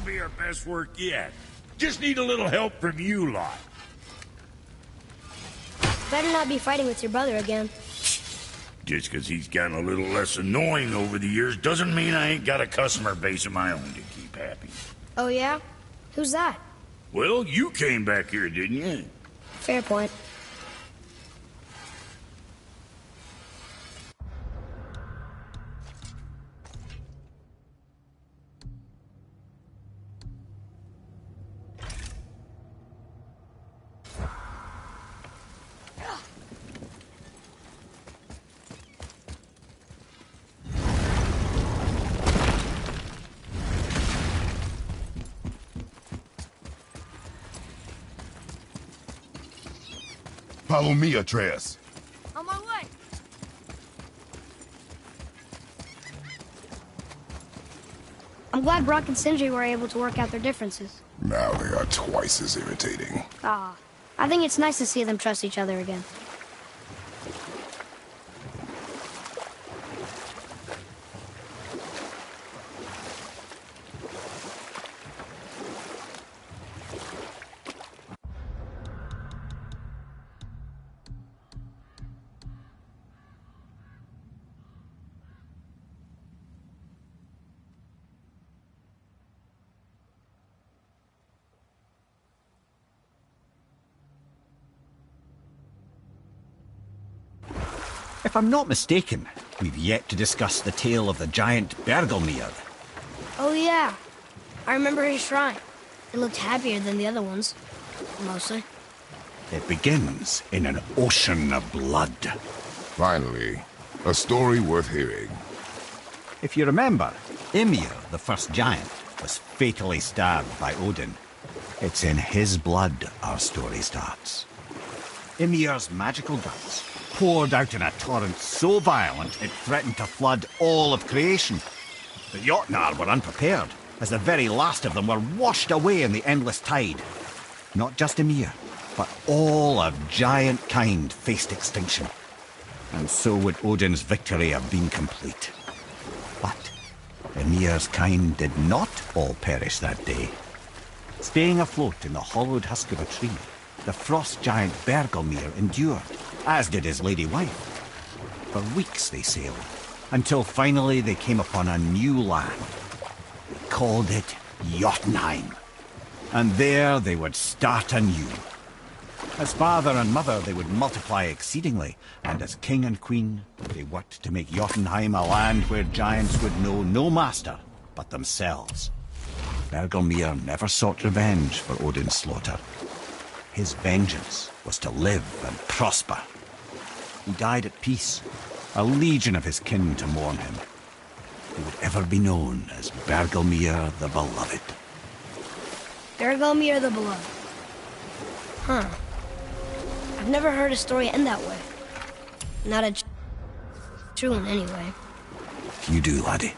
be our best work yet. Just need a little help from you lot. Better not be fighting with your brother again. Just 'cause he's gotten a little less annoying over the years doesn't mean I ain't got a customer base of my own to keep happy. Oh yeah? Who's that? Well, you came back here, didn't you? Fair point. Follow me, Atreus. On my way. I'm glad Brock and Sindri were able to work out their differences. Now they are twice as irritating. Ah, I think it's nice to see them trust each other again. If I'm not mistaken, we've yet to discuss the tale of the giant Bergelmir. Oh yeah. I remember his shrine. It looked happier than the other ones. Mostly. It begins in an ocean of blood. Finally, a story worth hearing. If you remember, Ymir, the first giant, was fatally stabbed by Odin. It's in his blood our story starts. Ymir's magical guts poured out in a torrent so violent it threatened to flood all of creation. The Jotnar were unprepared, as the very last of them were washed away in the endless tide. Not just Ymir, but all of giant kind faced extinction. And so would Odin's victory have been complete. But Ymir's kind did not all perish that day. Staying afloat in the hollowed husk of a tree, the frost giant Bergelmir endured, as did his lady wife. For weeks they sailed, until finally they came upon a new land. They called it Jotunheim. And there they would start anew. As father and mother they would multiply exceedingly, and as king and queen they worked to make Jotunheim a land where giants would know no master but themselves. Bergelmir never sought revenge for Odin's slaughter. His vengeance was to live and prosper. He died at peace, a legion of his kin to mourn him. He would ever be known as Bergelmir the Beloved. Bergelmir the Beloved. Huh. I've never heard a story end that way. Not a true one, anyway. You do, laddie.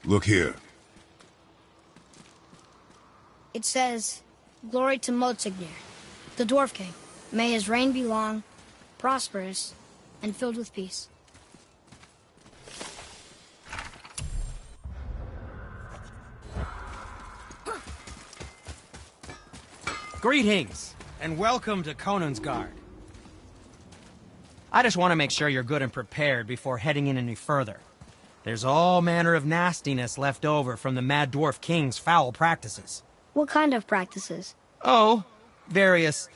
Look here. It says, Glory to Motsignir, the Dwarf King. May his reign be long, prosperous, and filled with peace. Greetings, and welcome to Conan's Guard. I just want to make sure you're good and prepared before heading in any further. There's all manner of nastiness left over from the Mad Dwarf King's foul practices. What kind of practices? Oh, various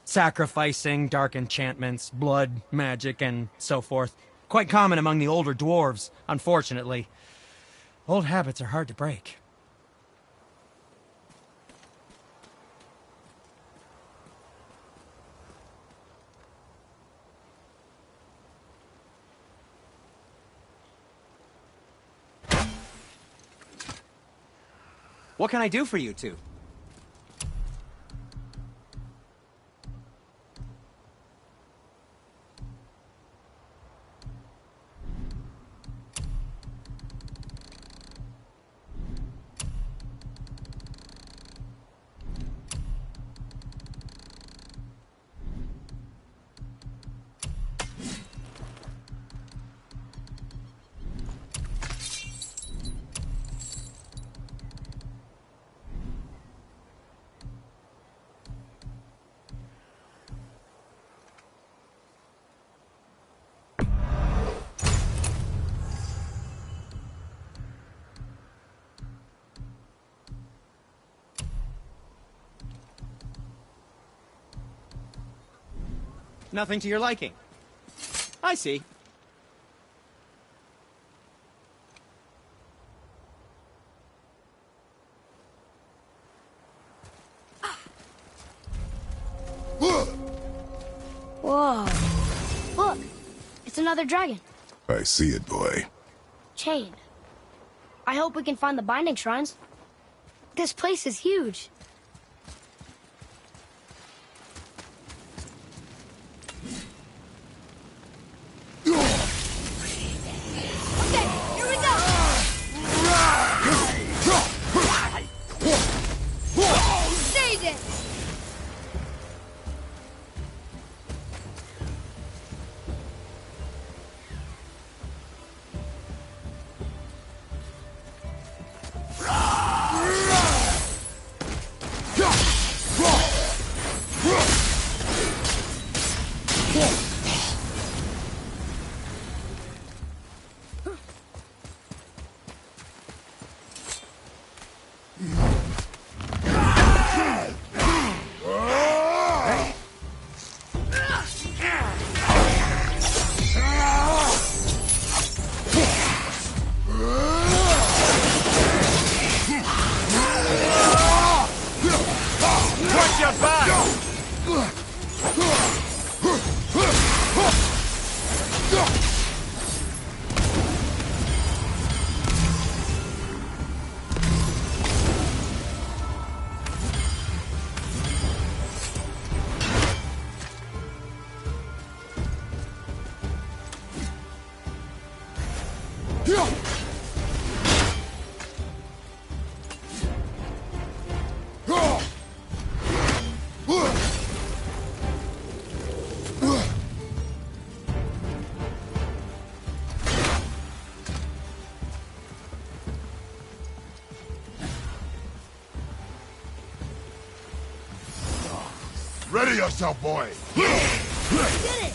sacrificing, dark enchantments, blood, magic, and so forth. Quite common among the older dwarves, unfortunately. Old habits are hard to break. What can I do for you two? Nothing to your liking. I see. Whoa. Look, it's another dragon. I see it, boy. Chained. I hope we can find the binding shrines. This place is huge. Okay, here we go! Save it! Watch your back! Ready yourself, boy! Get it!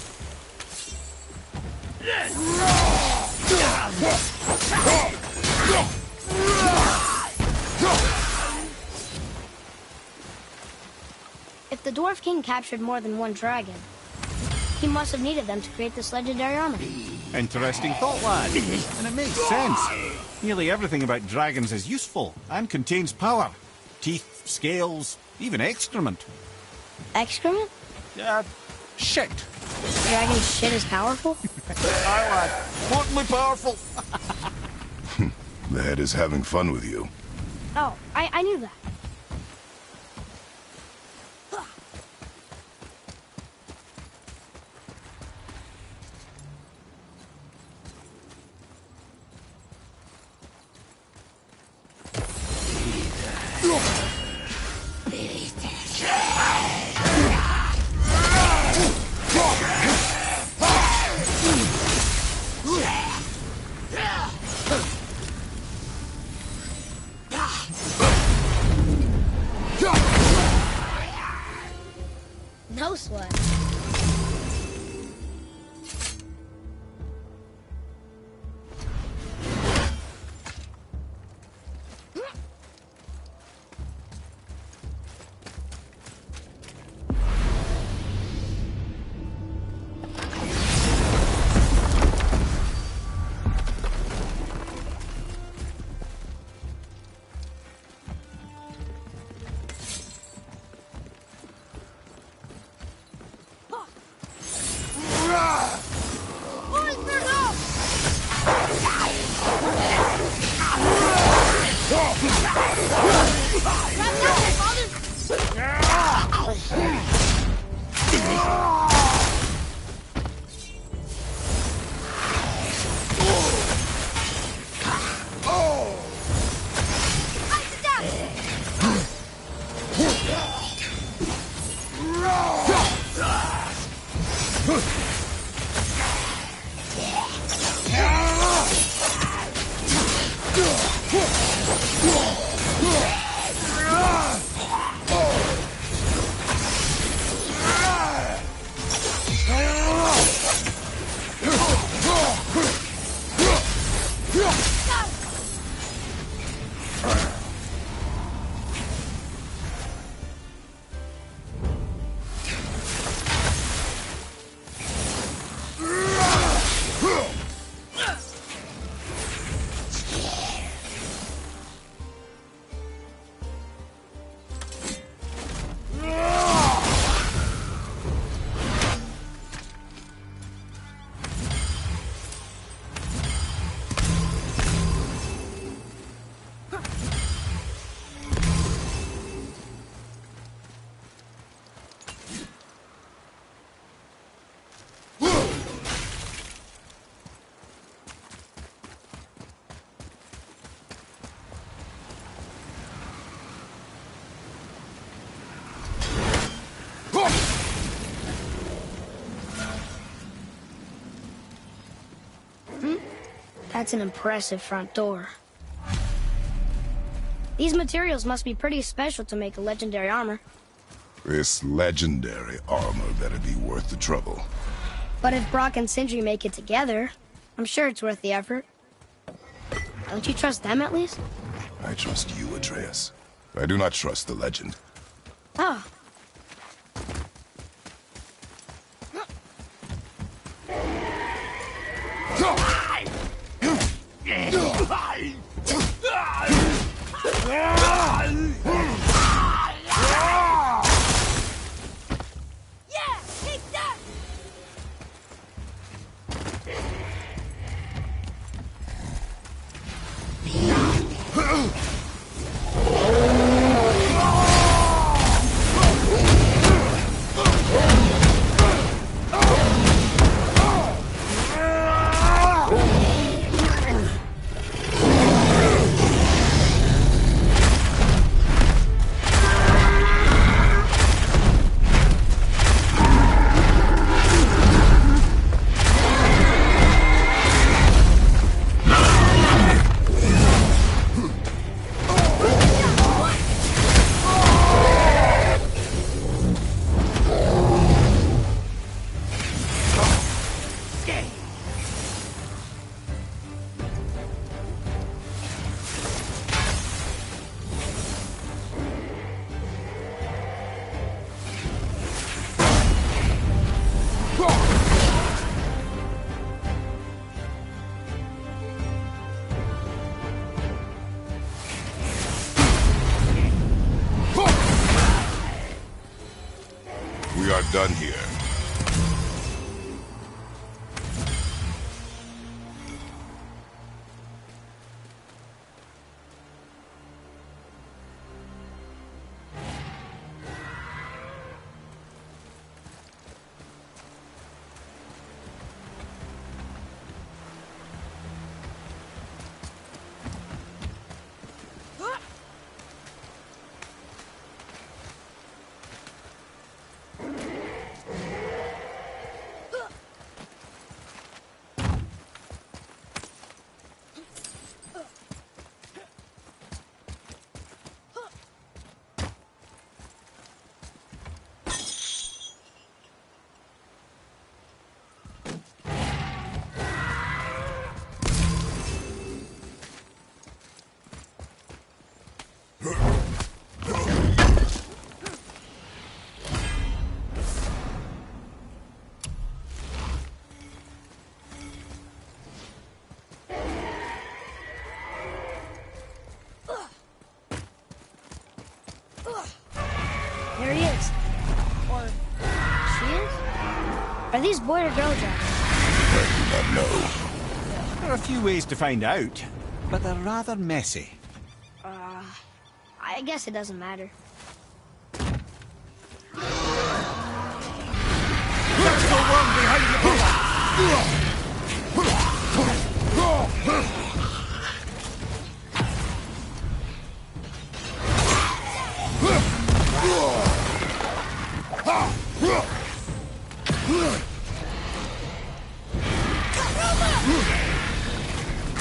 If the Dwarf King captured more than one dragon, he must have needed them to create this legendary armor. Interesting thought, lad. And it makes sense. Nearly everything about dragons is useful and contains power. Teeth, scales, even excrement. Excrement? Shit. Dragon shit is powerful? Aye, lad. Importantly powerful. The head is having fun with you. Oh, I knew that. That's an impressive front door. These materials must be pretty special to make a legendary armor. This legendary armor better be worth the trouble. But if Brock and Sindri make it together, I'm sure it's worth the effort. Don't you trust them at least? I trust you, Atreus. I do not trust the legend. Oh. Yeah, take that! We are done here. There he is. Or she is? Are these boy or girl dragons? I do not know. There are a few ways to find out, but they're rather messy. I guess it doesn't matter. That's the one behind the pillar!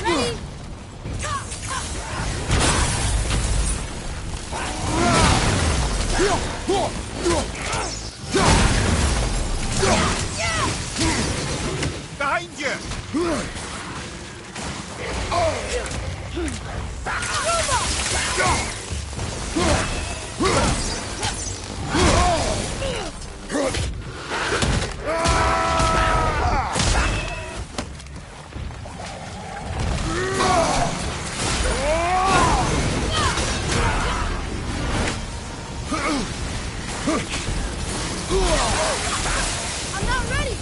Ready? Behind you! I'm not ready!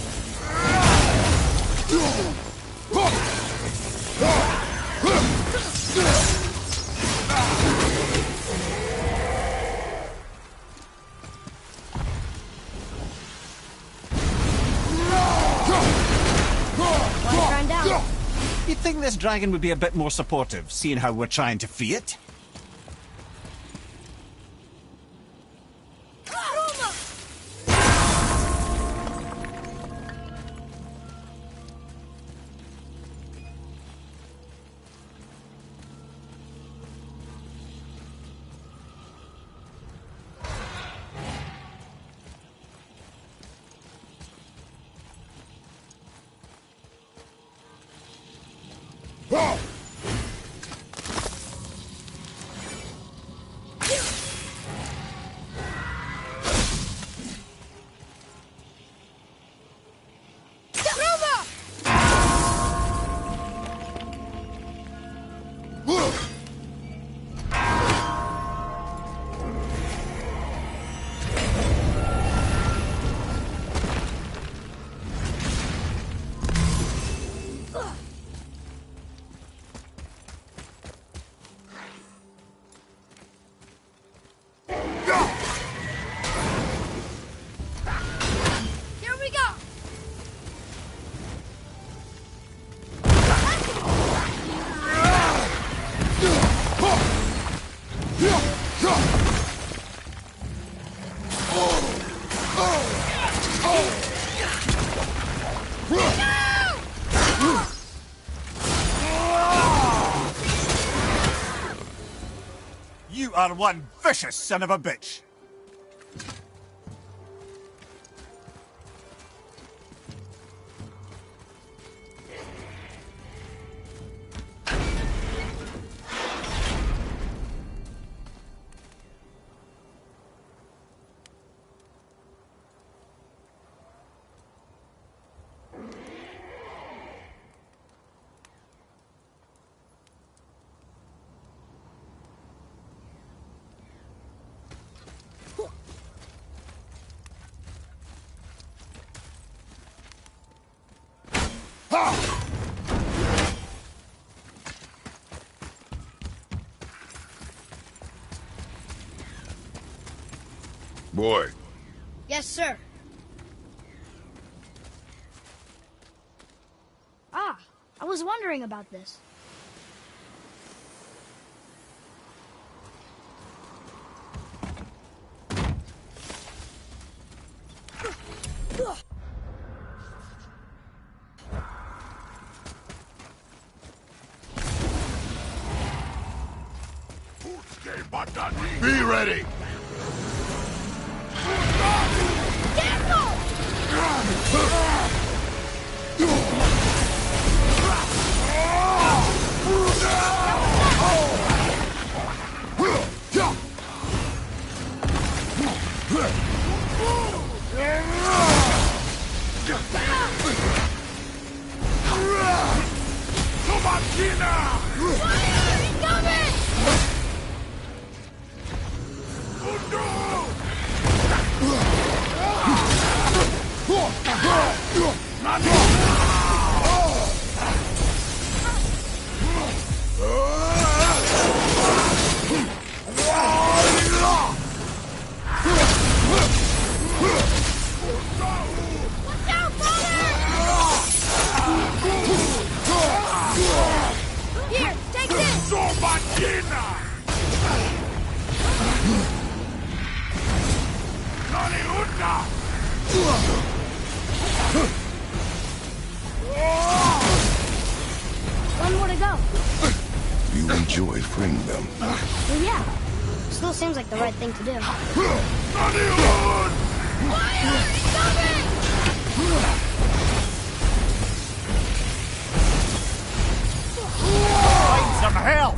Grind down. You'd think this dragon would be a bit more supportive, seeing how we're trying to free it. Here we go. You are one vicious son of a bitch. Boy, Yes, sir. Ah, I was wondering about this. be ready! Here, take this! One more to go. You enjoy freeing them. Well, yeah. Still seems like the right thing to do. Find some help!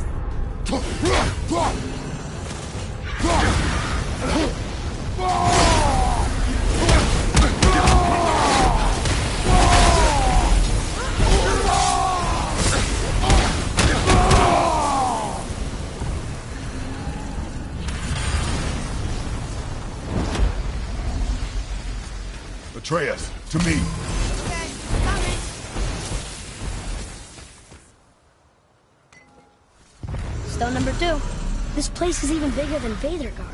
Atreus, to me. Okay, coming. Stone number 2. This place is even bigger than Vadergard.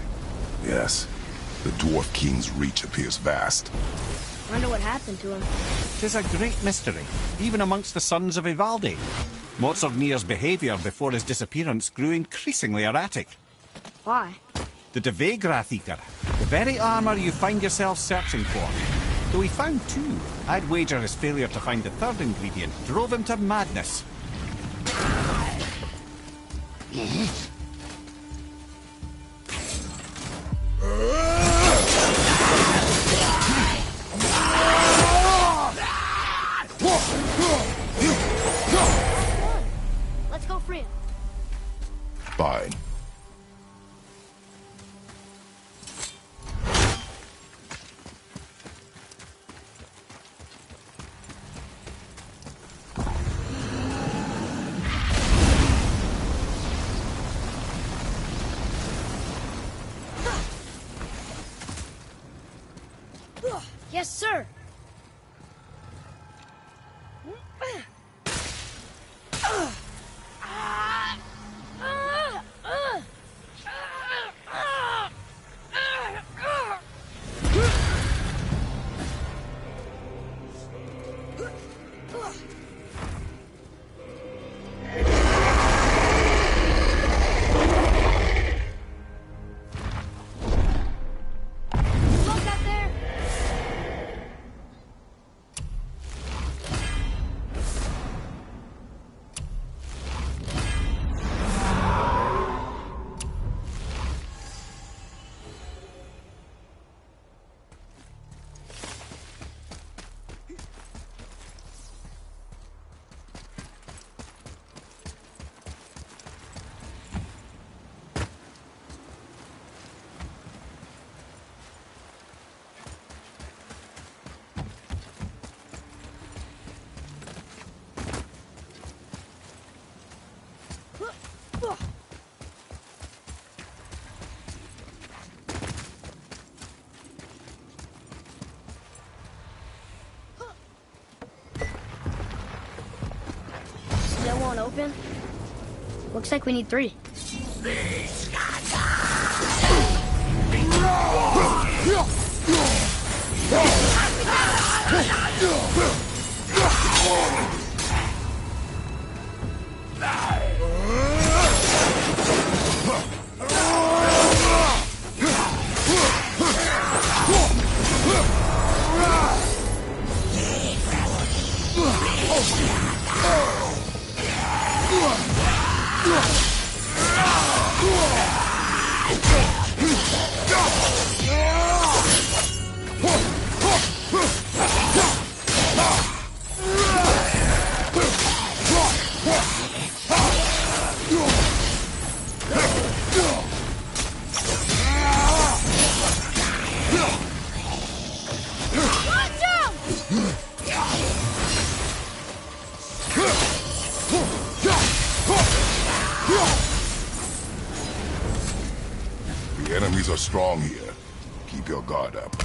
Yes. The Dwarf King's reach appears vast. Wonder what happened to him. Tis a great mystery, even amongst the sons of Ivaldi. Mozartnir's behaviour before his disappearance grew increasingly erratic. Why? The Devegrath Eater, the very armour you find yourself searching for. Though he found 2, I'd wager his failure to find the 3rd ingredient drove him to madness. free him. Fine. Yes, sir. Look out there. Still won't open? Looks like we need 3. Watch out! The enemies are strong here. Keep your guard up.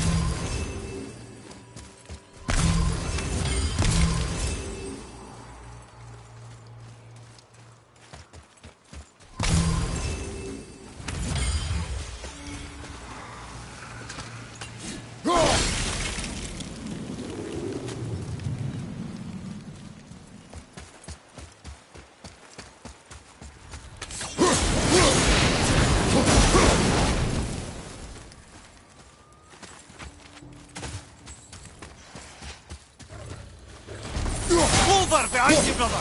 Over behind you, brother!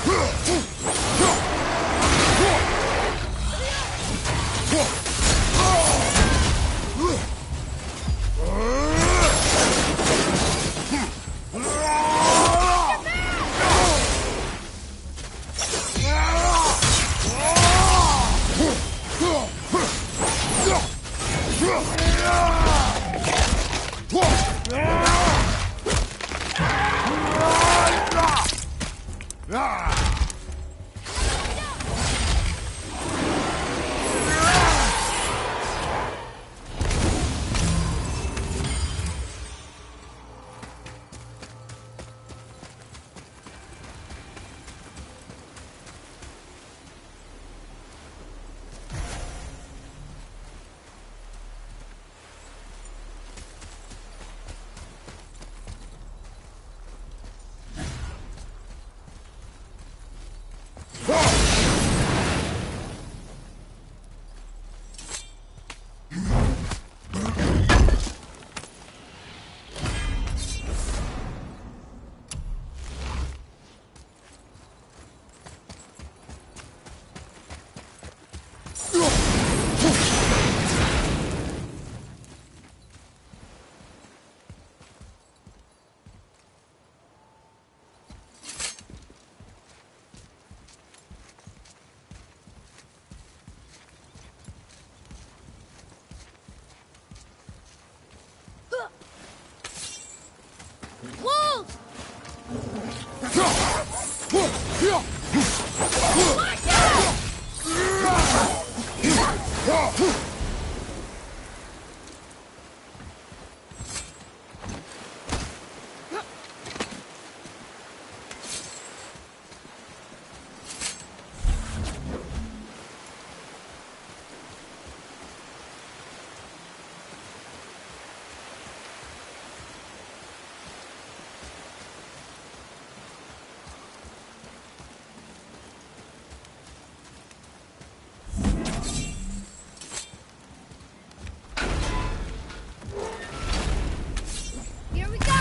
Here we go!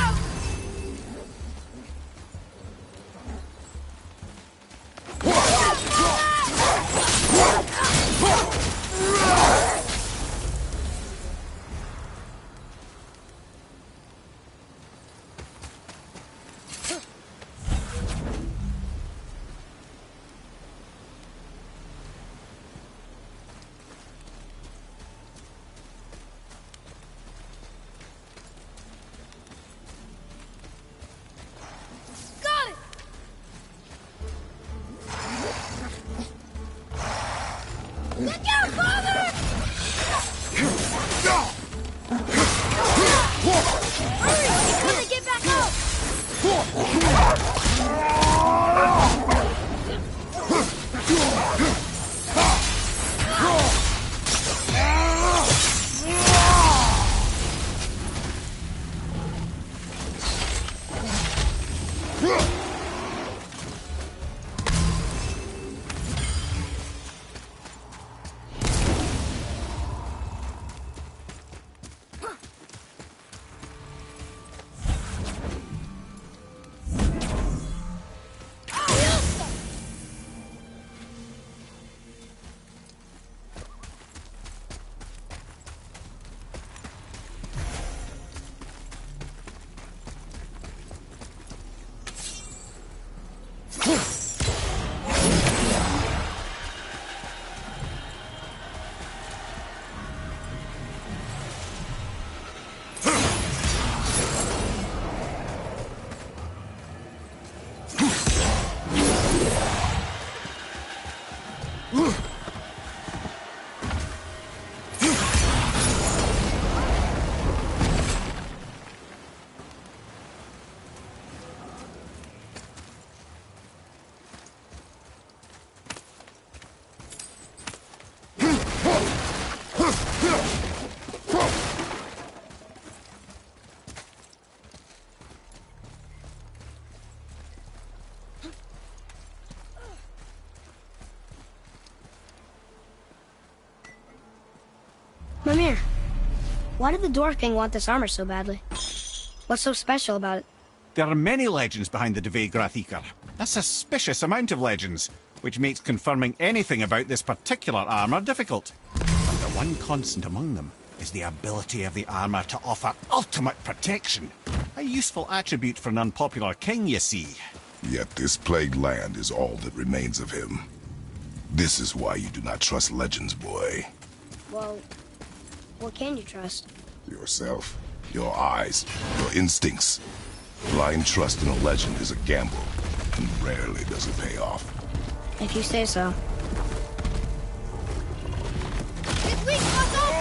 Got it! Look out, father! Hurry! He's gonna get back up! Mimir, why did the Dwarf King want this armor so badly? What's so special about it? There are many legends behind the Dve Grathikar. A suspicious amount of legends, which makes confirming anything about this particular armor difficult. But the one constant among them is the ability of the armor to offer ultimate protection. A useful attribute for an unpopular king, you see. Yet this plagued land is all that remains of him. This is why you do not trust legends, boy. Well, what can you trust? Yourself, your eyes, your instincts. Blind trust in a legend is a gamble, and rarely does it pay off. If you say so. This weak spot's open!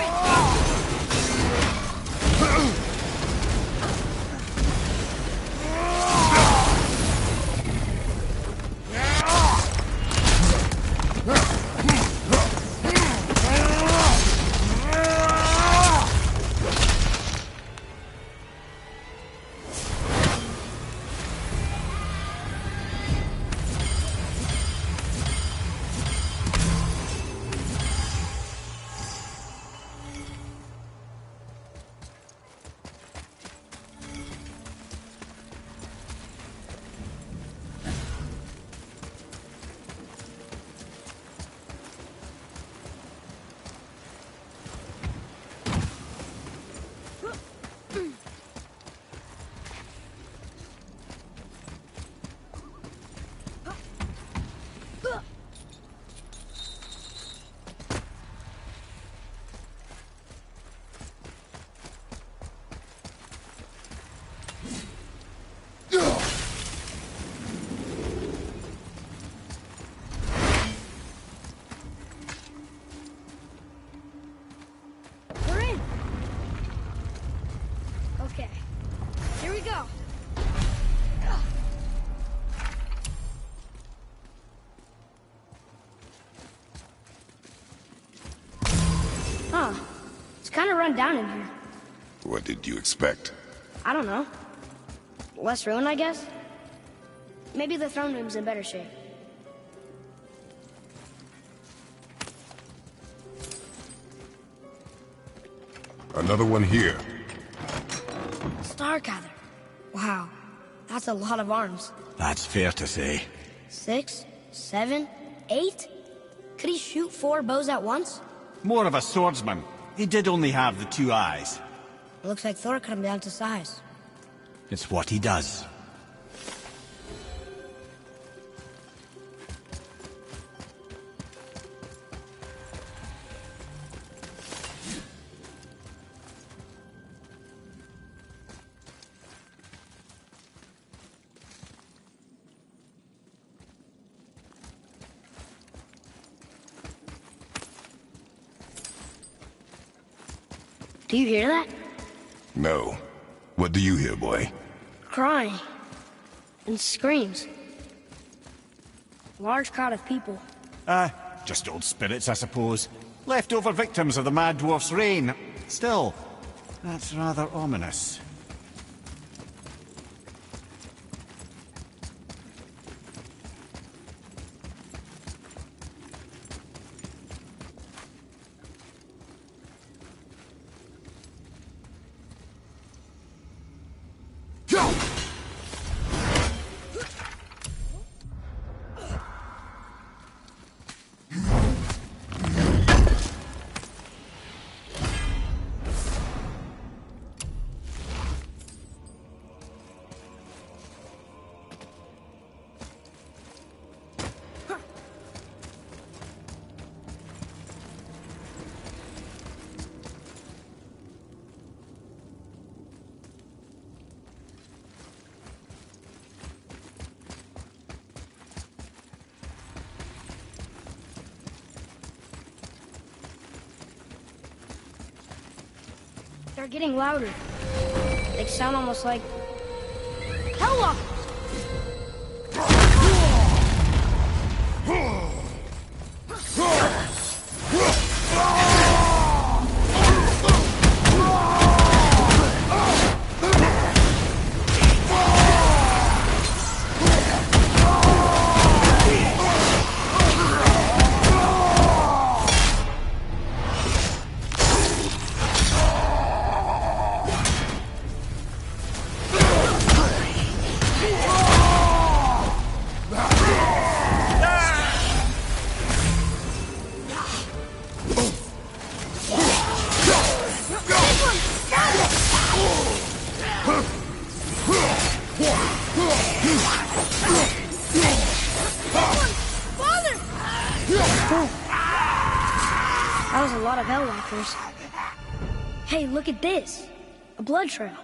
kind of run down in here. What did you expect? I don't know. Less ruin, I guess? Maybe the throne room's in better shape. Another one here. Stargather. Wow, that's a lot of arms. That's fair to say. 6, 7, 8? Could he shoot 4 bows at once? More of a swordsman. He did only have the 2 eyes. Looks like Thor cut him down to size. It's what he does. Do you hear that? No. What do you hear, boy? Crying. And screams. Large crowd of people. Just old spirits, I suppose. Leftover victims of the Mad Dwarf's reign. Still, that's rather ominous. They're getting louder. They sound almost like... Hellwalkers! That was a lot of Hellwalkers. Hey, look at this. A blood trail.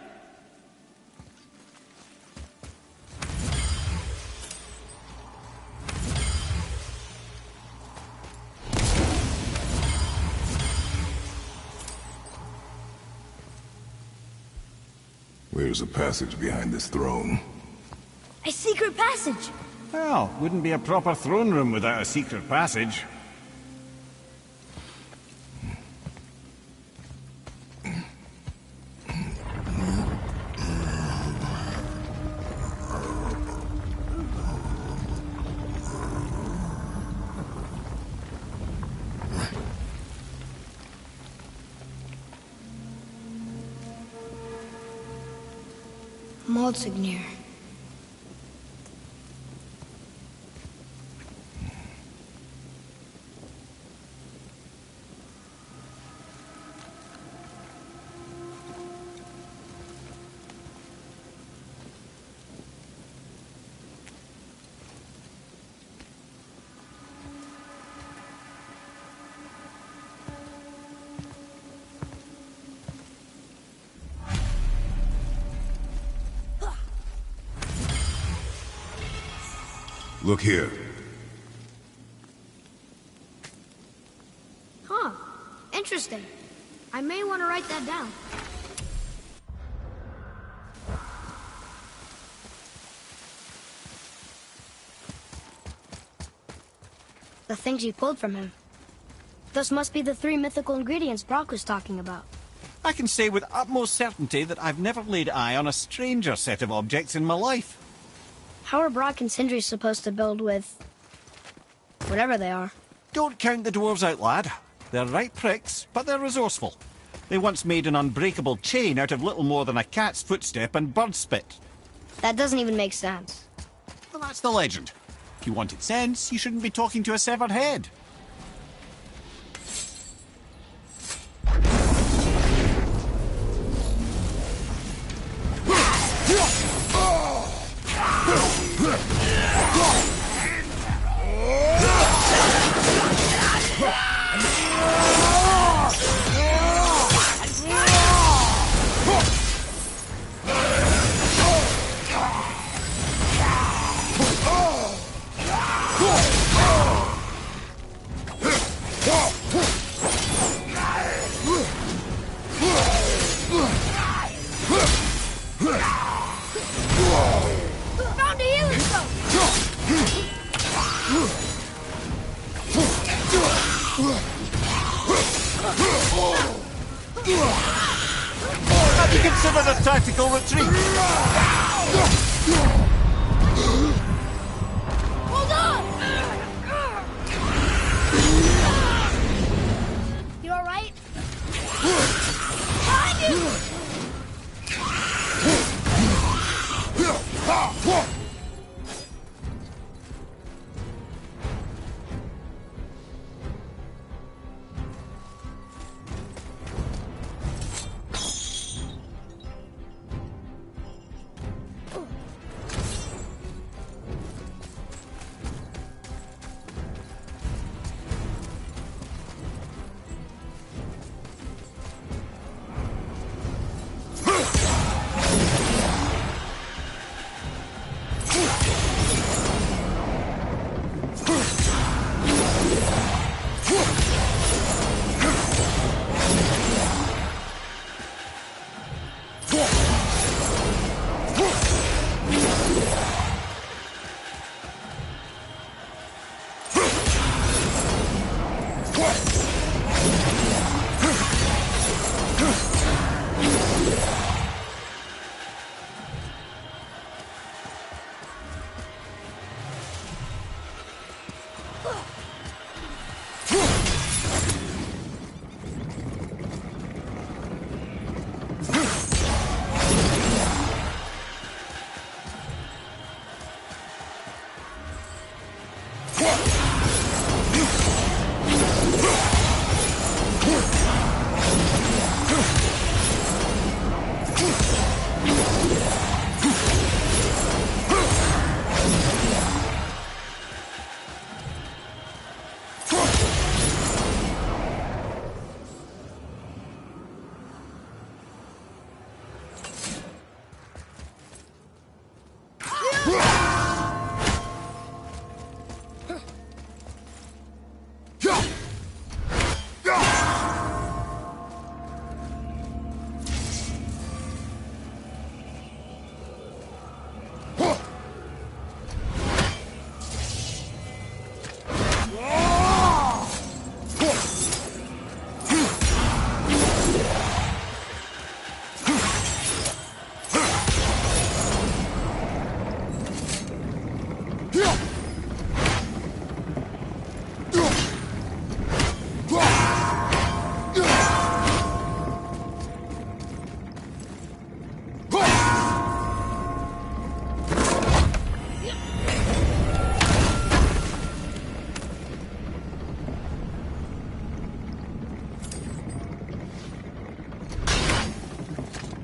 Where's a passage behind this throne? A secret passage! Well, wouldn't be a proper throne room without a secret passage. Maldsignir. Look here. Huh. Interesting. I may want to write that down. The things you pulled from him. Those must be the 3 mythical ingredients Brock was talking about. I can say with utmost certainty that I've never laid eye on a stranger set of objects in my life. How are Brock and Sindri supposed to build with... whatever they are? Don't count the dwarves out, lad. They're right pricks, but they're resourceful. They once made an unbreakable chain out of little more than a cat's footstep and bird spit. That doesn't even make sense. Well, that's the legend. If you wanted sense, you shouldn't be talking to a severed head. Found a healing stone! Have you considered a tactical retreat? Hold on! You alright? Behind you!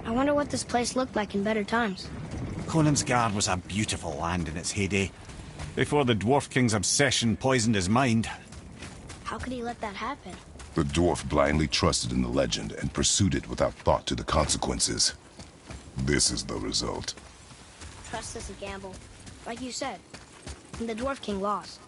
I wonder what this place looked like in better times. Conan's Guard was a beautiful land in its heyday, before the Dwarf King's obsession poisoned his mind. How could he let that happen? The dwarf blindly trusted in the legend and pursued it without thought to the consequences. This is the result. Trust is a gamble. Like you said. And the Dwarf King lost.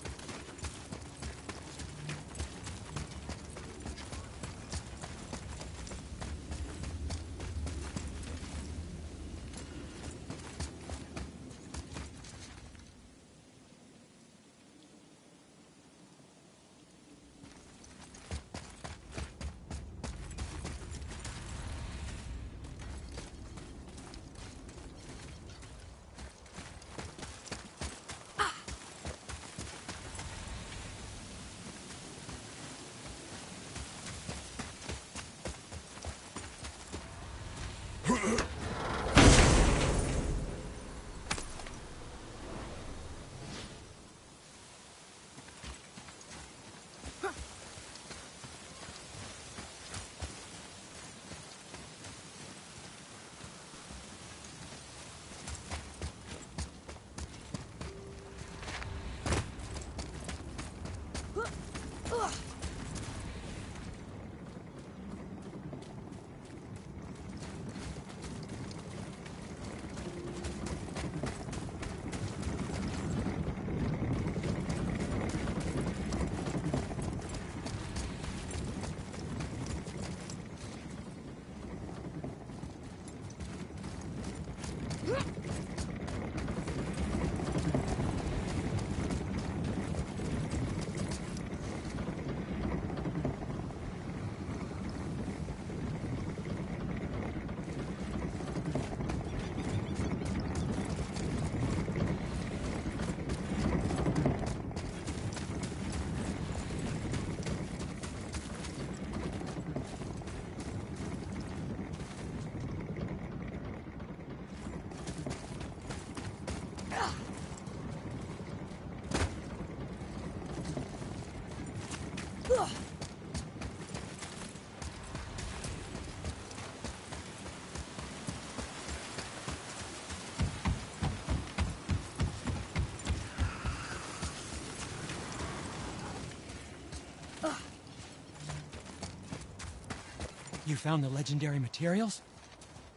You found the legendary materials?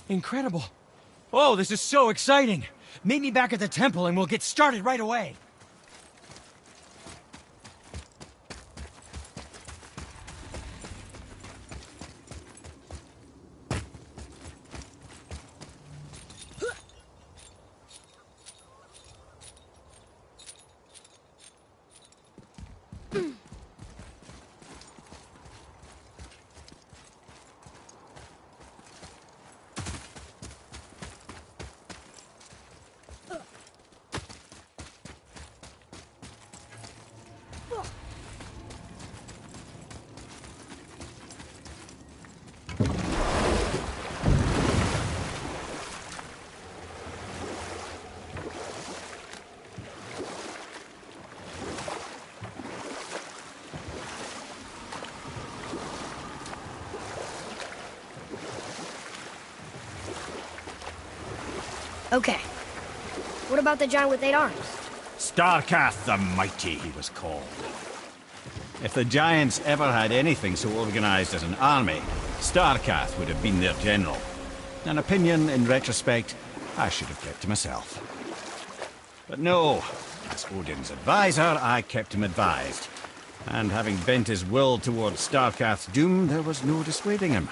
Incredible. Oh, this is so exciting. Meet me back at the temple and we'll get started right away. Okay. What about the giant with 8 arms? Starkath the Mighty, he was called. If the Giants ever had anything so organized as an army, Starkath would have been their general. An opinion, in retrospect, I should have kept to myself. But no, as Odin's advisor, I kept him advised. And having bent his will towards Starkath's doom, there was no dissuading him.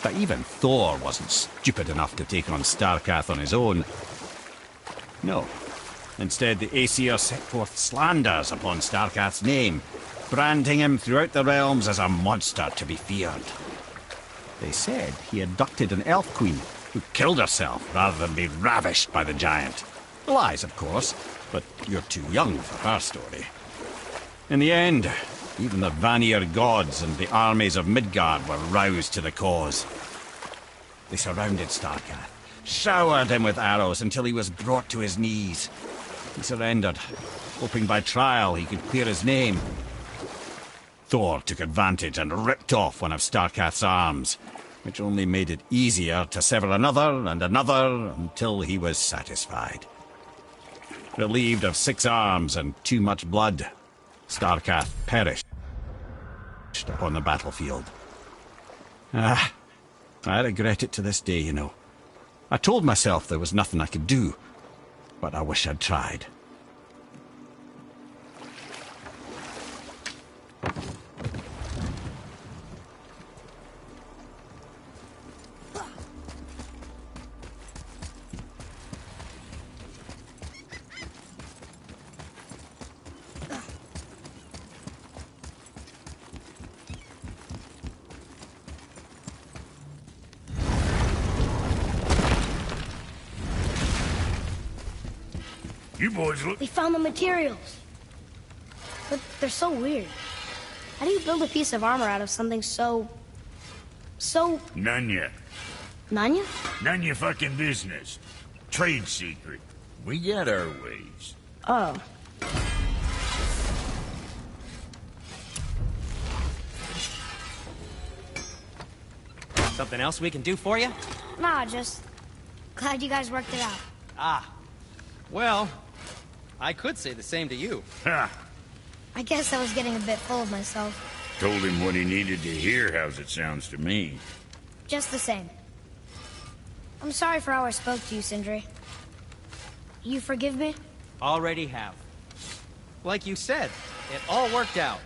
But even Thor wasn't stupid enough to take on Starkath on his own. No. Instead, the Aesir set forth slanders upon Starkath's name, branding him throughout the realms as a monster to be feared. They said he abducted an elf queen who killed herself rather than be ravished by the giant. Lies, of course, but you're too young for her story. In the end, even the Vanir gods and the armies of Midgard were roused to the cause. They surrounded Starkath, showered him with arrows until he was brought to his knees. He surrendered, hoping by trial he could clear his name. Thor took advantage and ripped off one of Starkath's arms, which only made it easier to sever another and another until he was satisfied. Relieved of 6 arms and too much blood, Starkath perished upon the battlefield. I regret it to this day, you know. I told myself there was nothing I could do, but I wish I'd tried. You boys look... We found the materials. But they're so weird. How do you build a piece of armor out of something so... None yet. Nanya? None your fucking business. Trade secret. We got our ways. Oh. Something else we can do for you? Nah, just... glad you guys worked it out. Ah. Well, I could say the same to you. Ha! I guess I was getting a bit full of myself. Told him what he needed to hear, how's it sounds to me. Just the same. I'm sorry for how I spoke to you, Sindri. You forgive me? Already have. Like you said, it all worked out.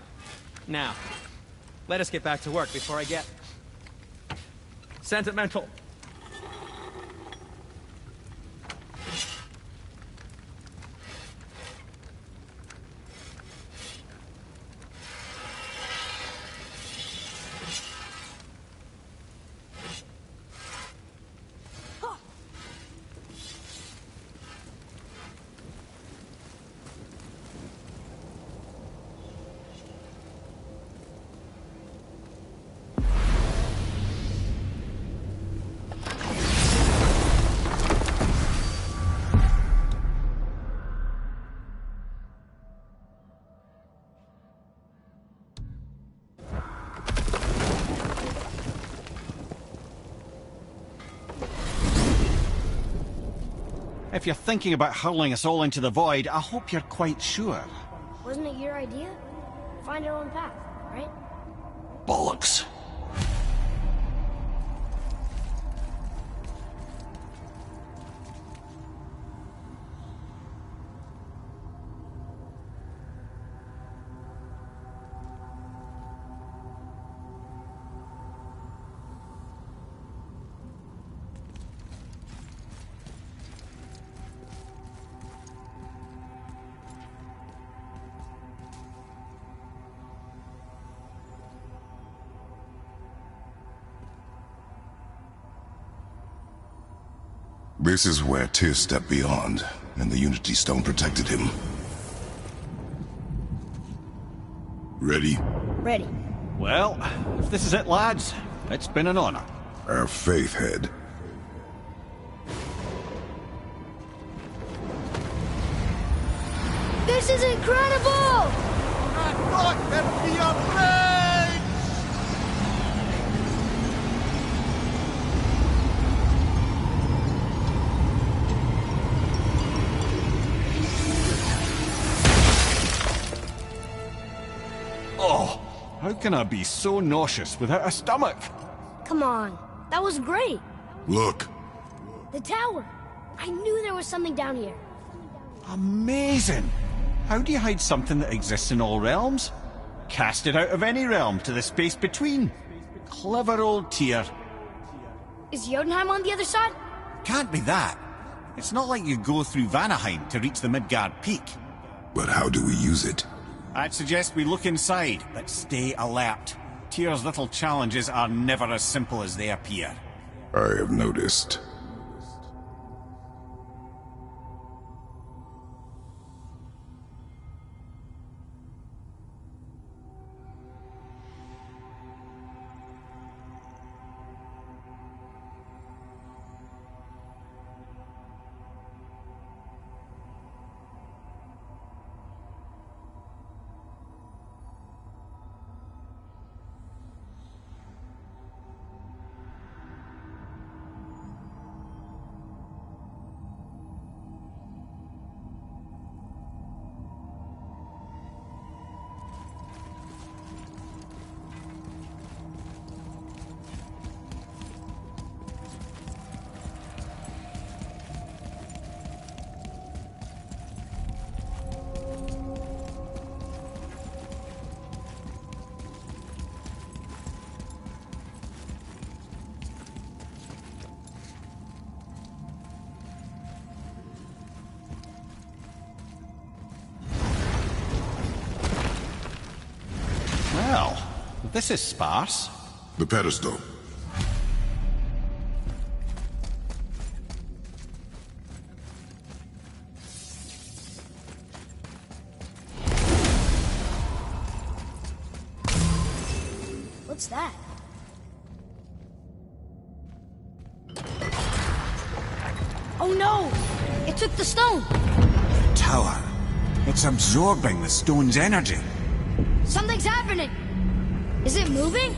Now, let us get back to work before I get... sentimental. If you're thinking about hurling us all into the void, I hope you're quite sure. Wasn't it your idea? Find our own path, right? Bollocks. This is where Tyr stepped beyond, and the Unity Stone protected him. Ready? Ready. Well, if this is it, lads, it's been an honor. Our faith head. This is incredible! I thought there'd be a bridge! Oh, how can I be so nauseous without a stomach? Come on, that was great. Look. The tower. I knew there was something down here. Amazing! How do you hide something that exists in all realms? Cast it out of any realm to the space between. Clever old Tyr. Is Jotunheim on the other side? Can't be that. It's not like you go through Vanaheim to reach the Midgard Peak. But how do we use it? I'd suggest we look inside, but stay alert. Tyr's little challenges are never as simple as they appear. I have noticed. Well, this is sparse. The pedestal. What's that? Oh no! It took the stone! Tower. It's absorbing the stone's energy. Something's happening! Is it moving?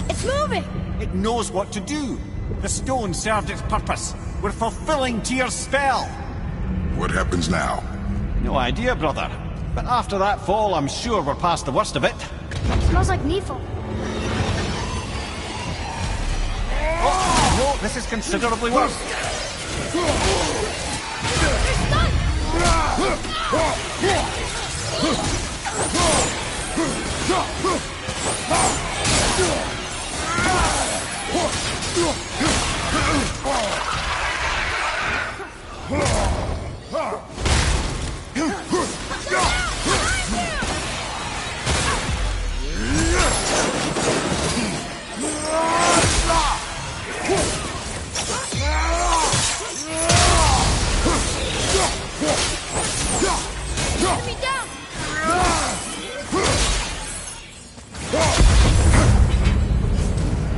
It's moving! It knows what to do. The stone served its purpose. We're fulfilling Tyr's spell. What happens now? No idea, brother. But after that fall, I'm sure we're past the worst of it. Smells like Nephilim. Oh, no, this is considerably worse.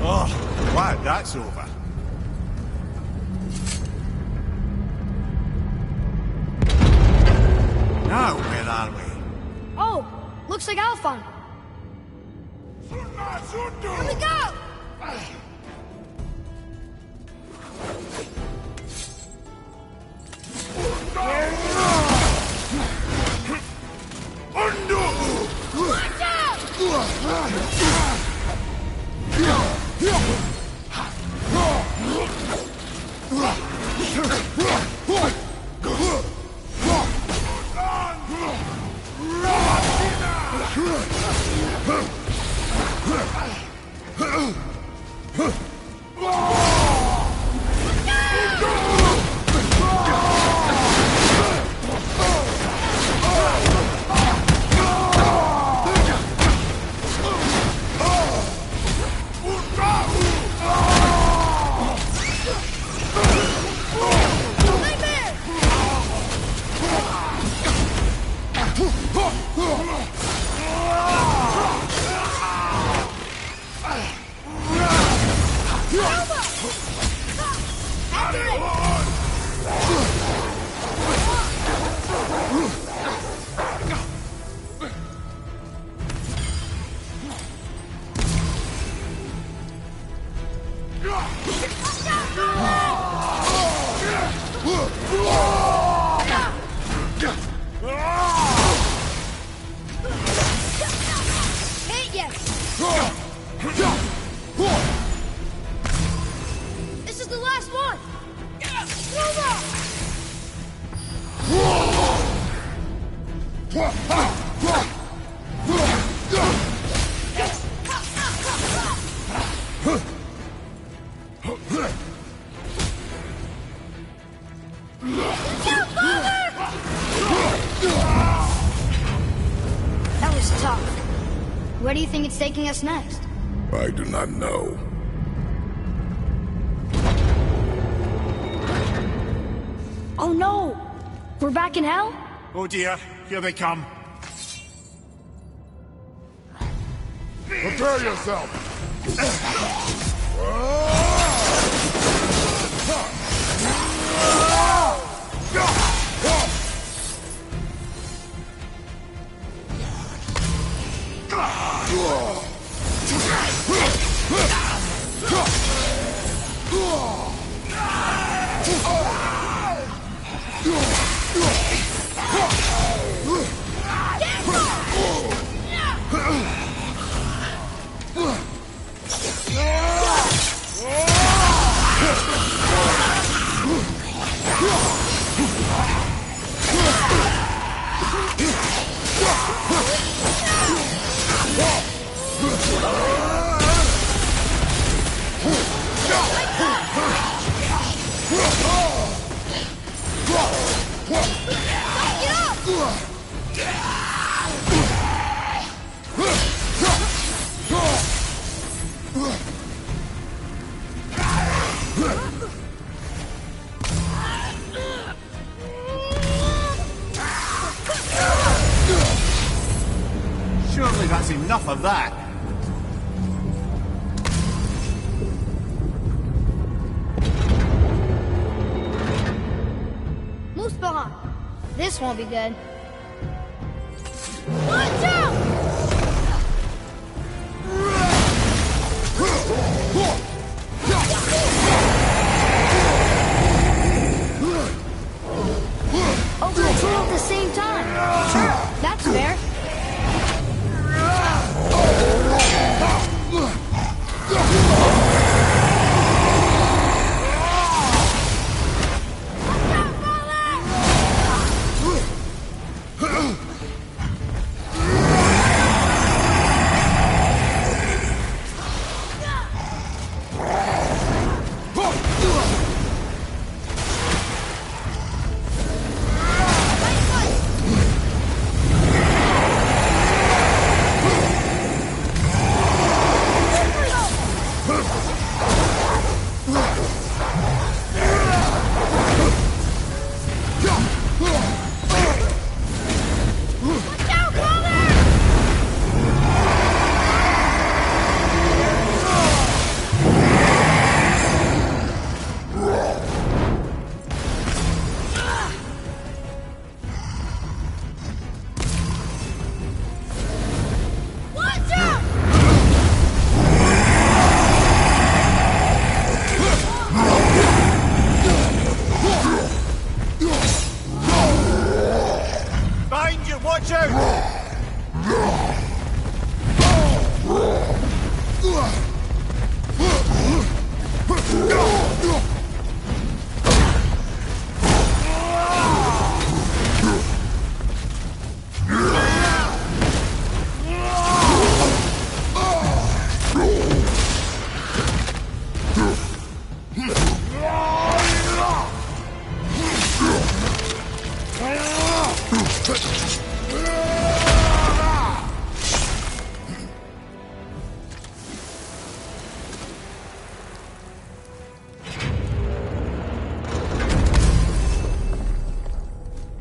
Oh, glad that's over. Now, where are we? Oh, looks like Alphon. Here we go! Watch That was tough. Where do you think it's taking us next? I do not know. Oh no! We're back in hell? Oh dear, here they come. Prepare yourself! Surely that's enough of that. Moose This won't be good. Watch out! Open the tool at the same time. That's fair.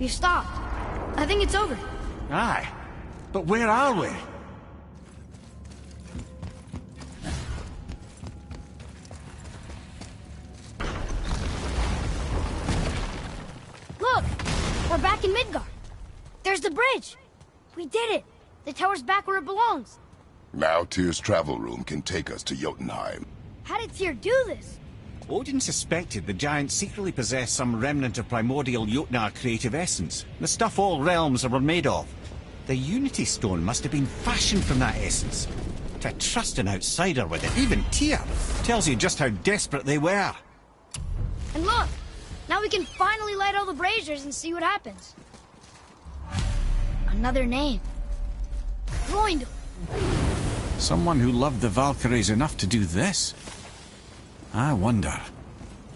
You stopped. I think it's over. Aye. But where are we? Look! We're back in Midgard. There's the bridge. We did it. The tower's back where it belongs. Now Tyr's travel room can take us to Jotunheim. How did Tyr do this? Odin suspected the giants secretly possessed some remnant of primordial Jotnar creative essence, the stuff all realms were made of. The Unity Stone must have been fashioned from that essence. To trust an outsider with it, even Tyr, tells you just how desperate they were. And look! Now we can finally light all the braziers and see what happens. Another name. Groindel. Someone who loved the Valkyries enough to do this? I wonder.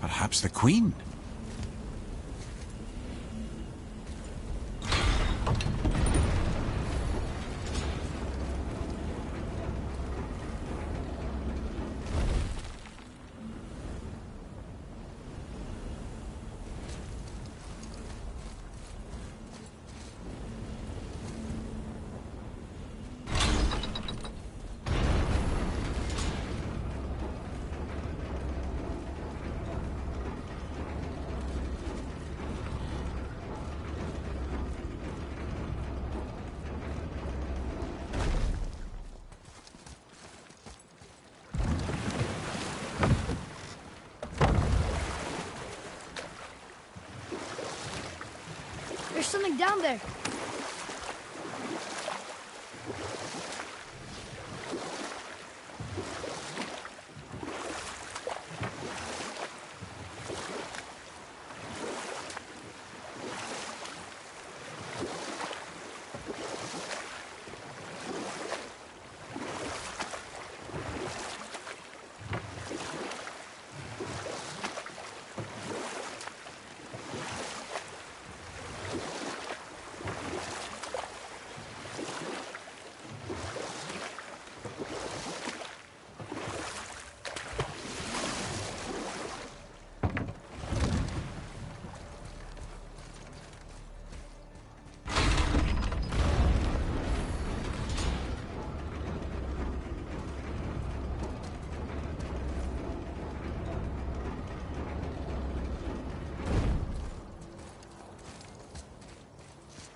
Perhaps the Queen? There's something down there.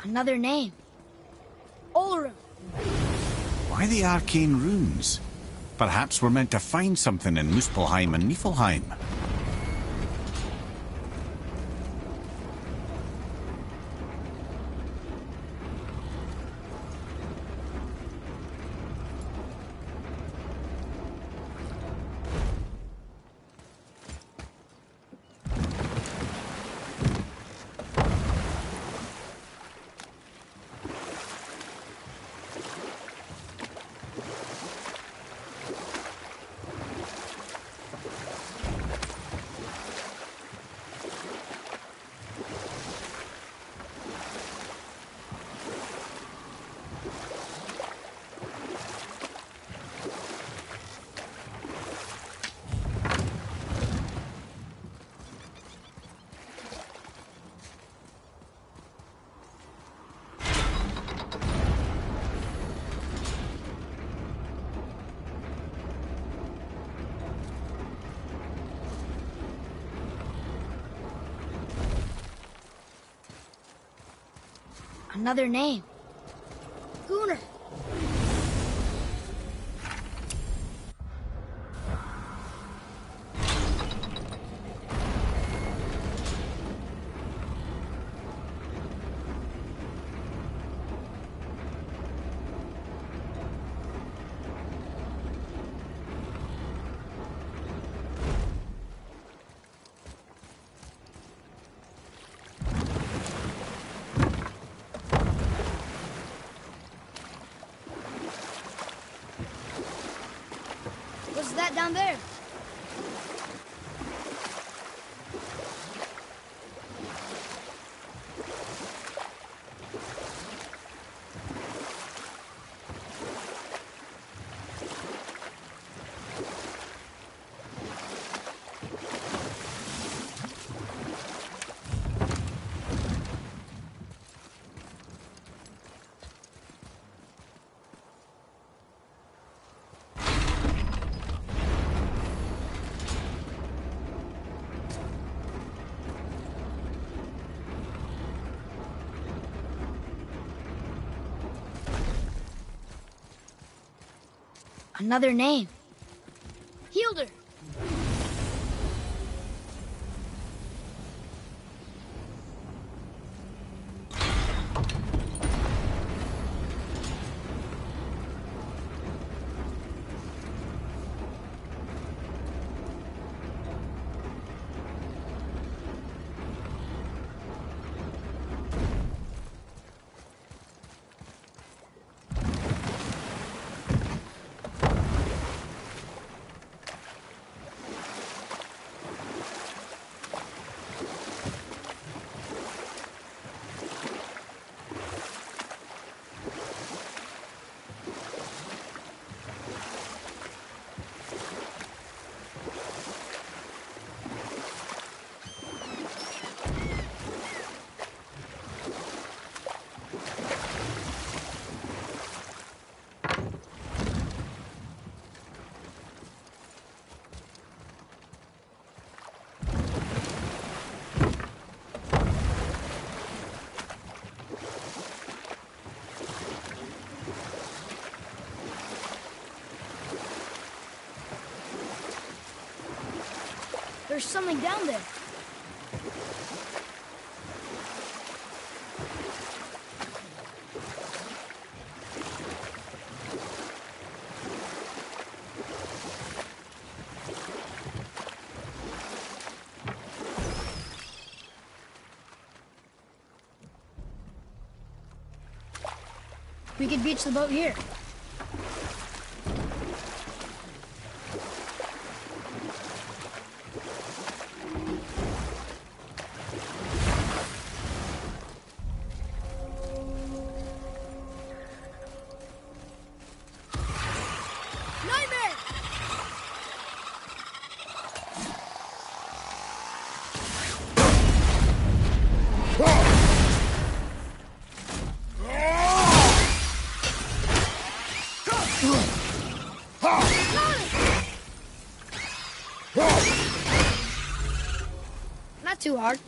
Another name. Olrum. Why the arcane runes? Perhaps we're meant to find something in Muspelheim and Niflheim. Another name. Gunnar. What's that down there? Another name. Hilder. there's something down there. We could beach the boat here. Not too hard.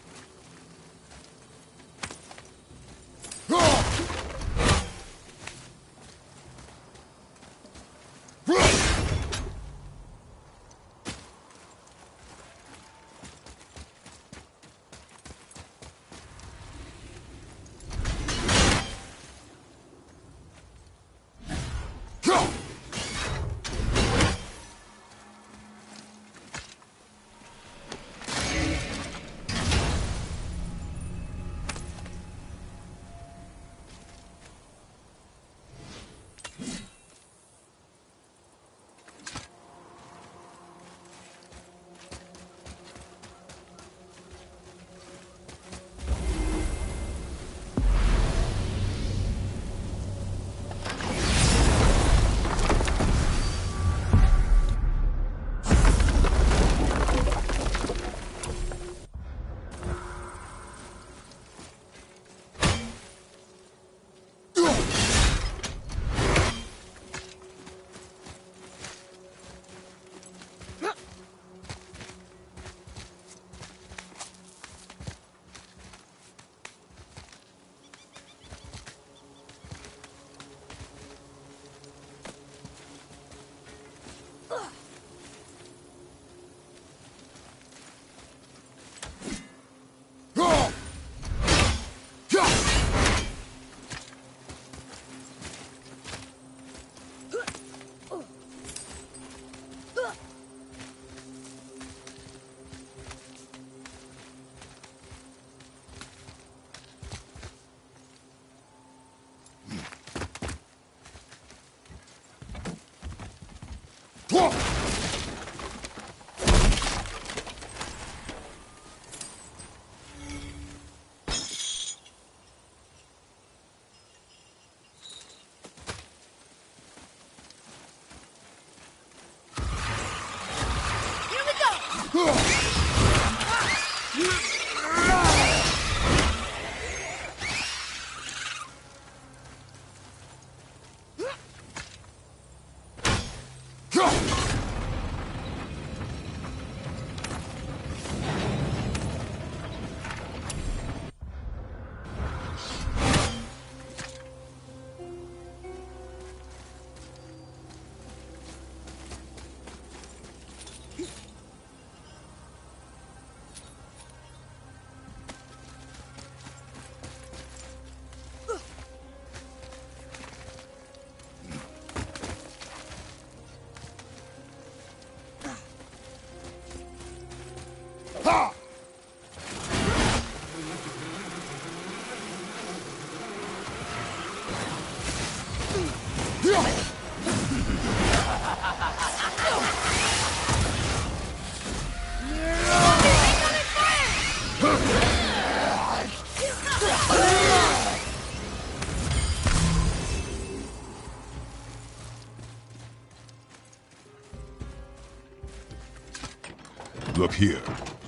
Look here.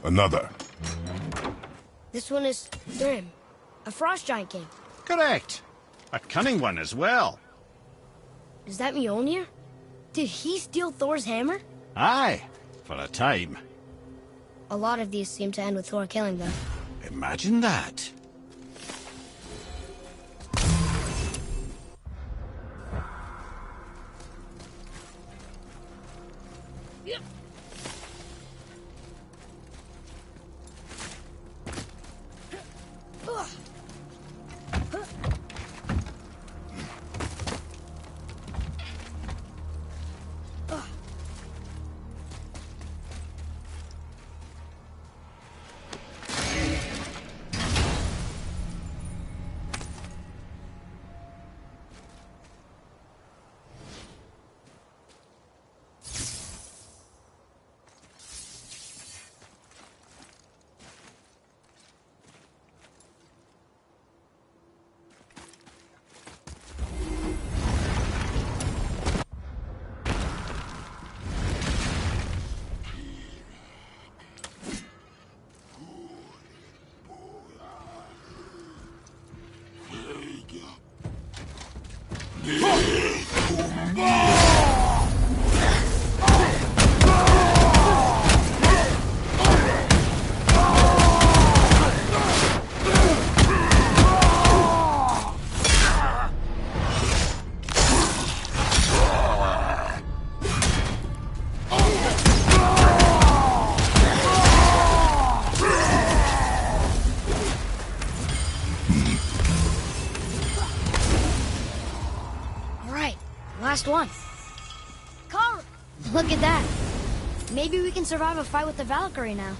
Another. This one is Thrym, a frost giant king. Correct. A cunning one as well. Is that Mjolnir? Did he steal Thor's hammer? Aye, for a time. A lot of these seem to end with Thor killing them. Imagine that. Last one. Carl! Look at that. Maybe we can survive a fight with the Valkyrie now.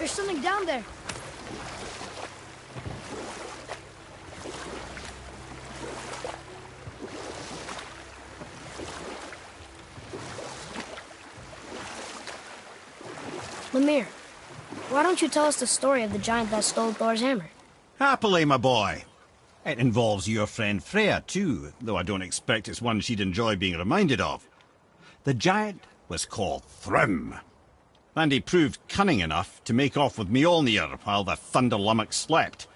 There's something down there. Lemire, why don't you tell us the story of the giant that stole Thor's hammer? Happily, my boy. It involves your friend Freya, too, though I don't expect it's one she'd enjoy being reminded of. The giant was called Thrym, and he proved cunning enough to make off with Mjolnir while the Thunder Lummox slept.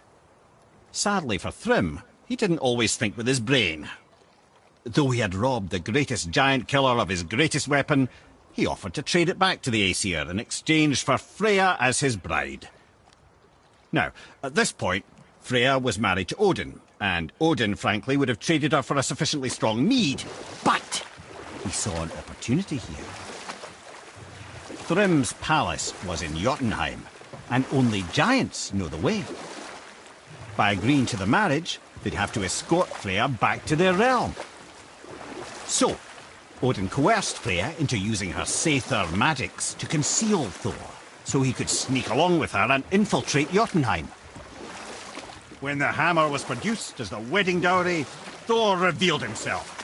Sadly for Thrym, he didn't always think with his brain. Though he had robbed the greatest giant killer of his greatest weapon, he offered to trade it back to the Aesir in exchange for Freya as his bride. Now, at this point, Freya was married to Odin, and Odin, frankly, would have traded her for a sufficiently strong mead, but he saw an opportunity here. Thrym's palace was in Jotunheim, and only giants know the way. By agreeing to the marriage, they'd have to escort Freya back to their realm. So, Odin coerced Freya into using her Saether magics to conceal Thor, so he could sneak along with her and infiltrate Jotunheim. When the hammer was produced as the wedding dowry, Thor revealed himself.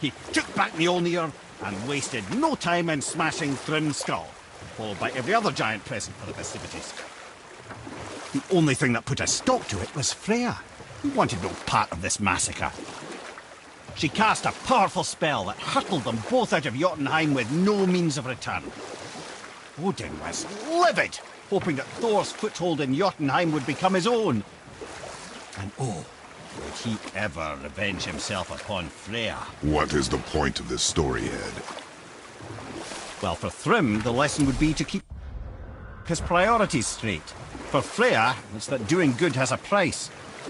He took back Mjolnir and wasted no time in smashing Thrym's skull, followed by every other giant present for the festivities. The only thing that put a stop to it was Freya, who wanted no part of this massacre. She cast a powerful spell that hurtled them both out of Jotunheim with no means of return. Odin was livid, hoping that Thor's foothold in Jotunheim would become his own. And oh, would he ever revenge himself upon Freya? What is the point of this story, Ed? Well, for Thrym, the lesson would be to keep his priorities straight. For Freya, it's that doing good has a price.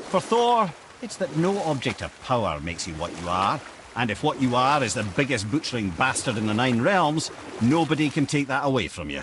For Thor, it's that no object of power makes you what you are. And if what you are is the biggest butchering bastard in the Nine Realms, nobody can take that away from you.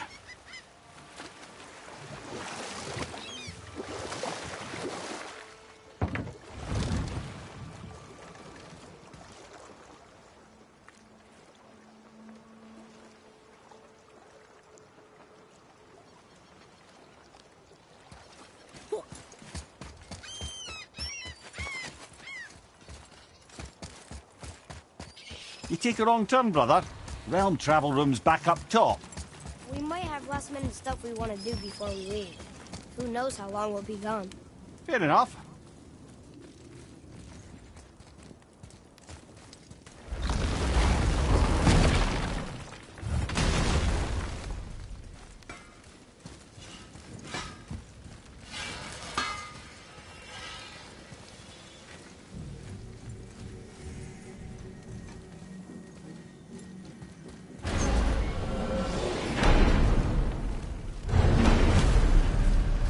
You take a wrong turn, brother. Realm travel room's back up top. We might have last-minute stuff we want to do before we leave. Who knows how long we'll be gone. Fair enough.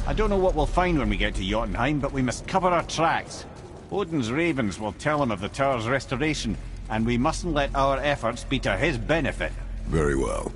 I don't know what we'll find when we get to Jotunheim, but we must cover our tracks. Odin's ravens will tell him of the tower's restoration, and we mustn't let our efforts be to his benefit. Very well.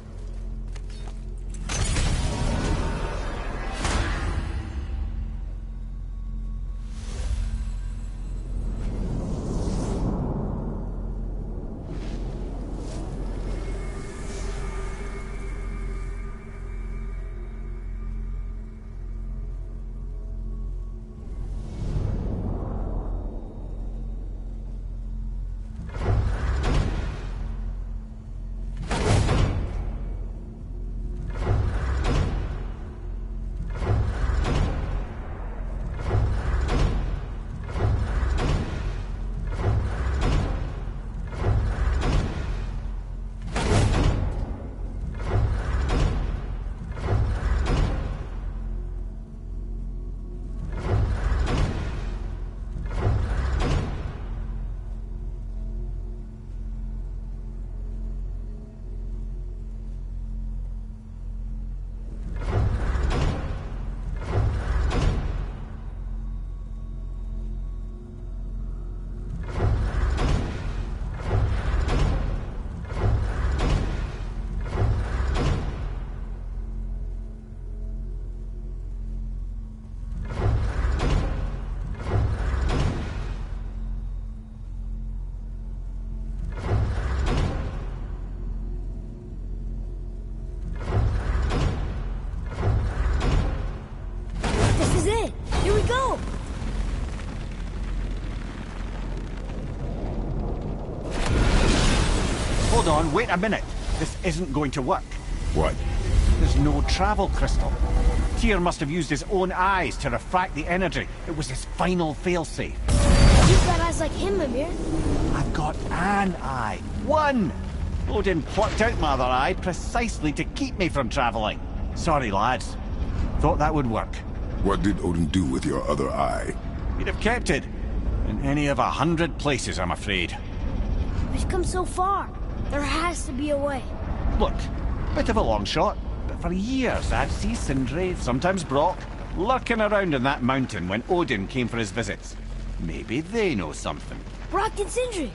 Hold on, wait a minute. This isn't going to work. What? There's no travel crystal. Tyr must have used his own eyes to refract the energy. It was his final failsafe. You've got eyes like him, Mimir. I've got an eye. One! Odin plucked out my other eye precisely to keep me from traveling. Sorry, lads. Thought that would work. What did Odin do with your other eye? He'd have kept it. In any of 100 places, I'm afraid. We've come so far. There has to be a way. Look, bit of a long shot, but for years I'd see Sindri, sometimes Brock, lurking around in that mountain when Odin came for his visits. Maybe they know something. Brock and Sindri.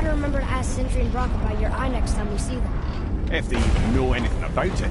Remember to ask Sindri and Brock about your eye next time we see them. If they even know anything about it.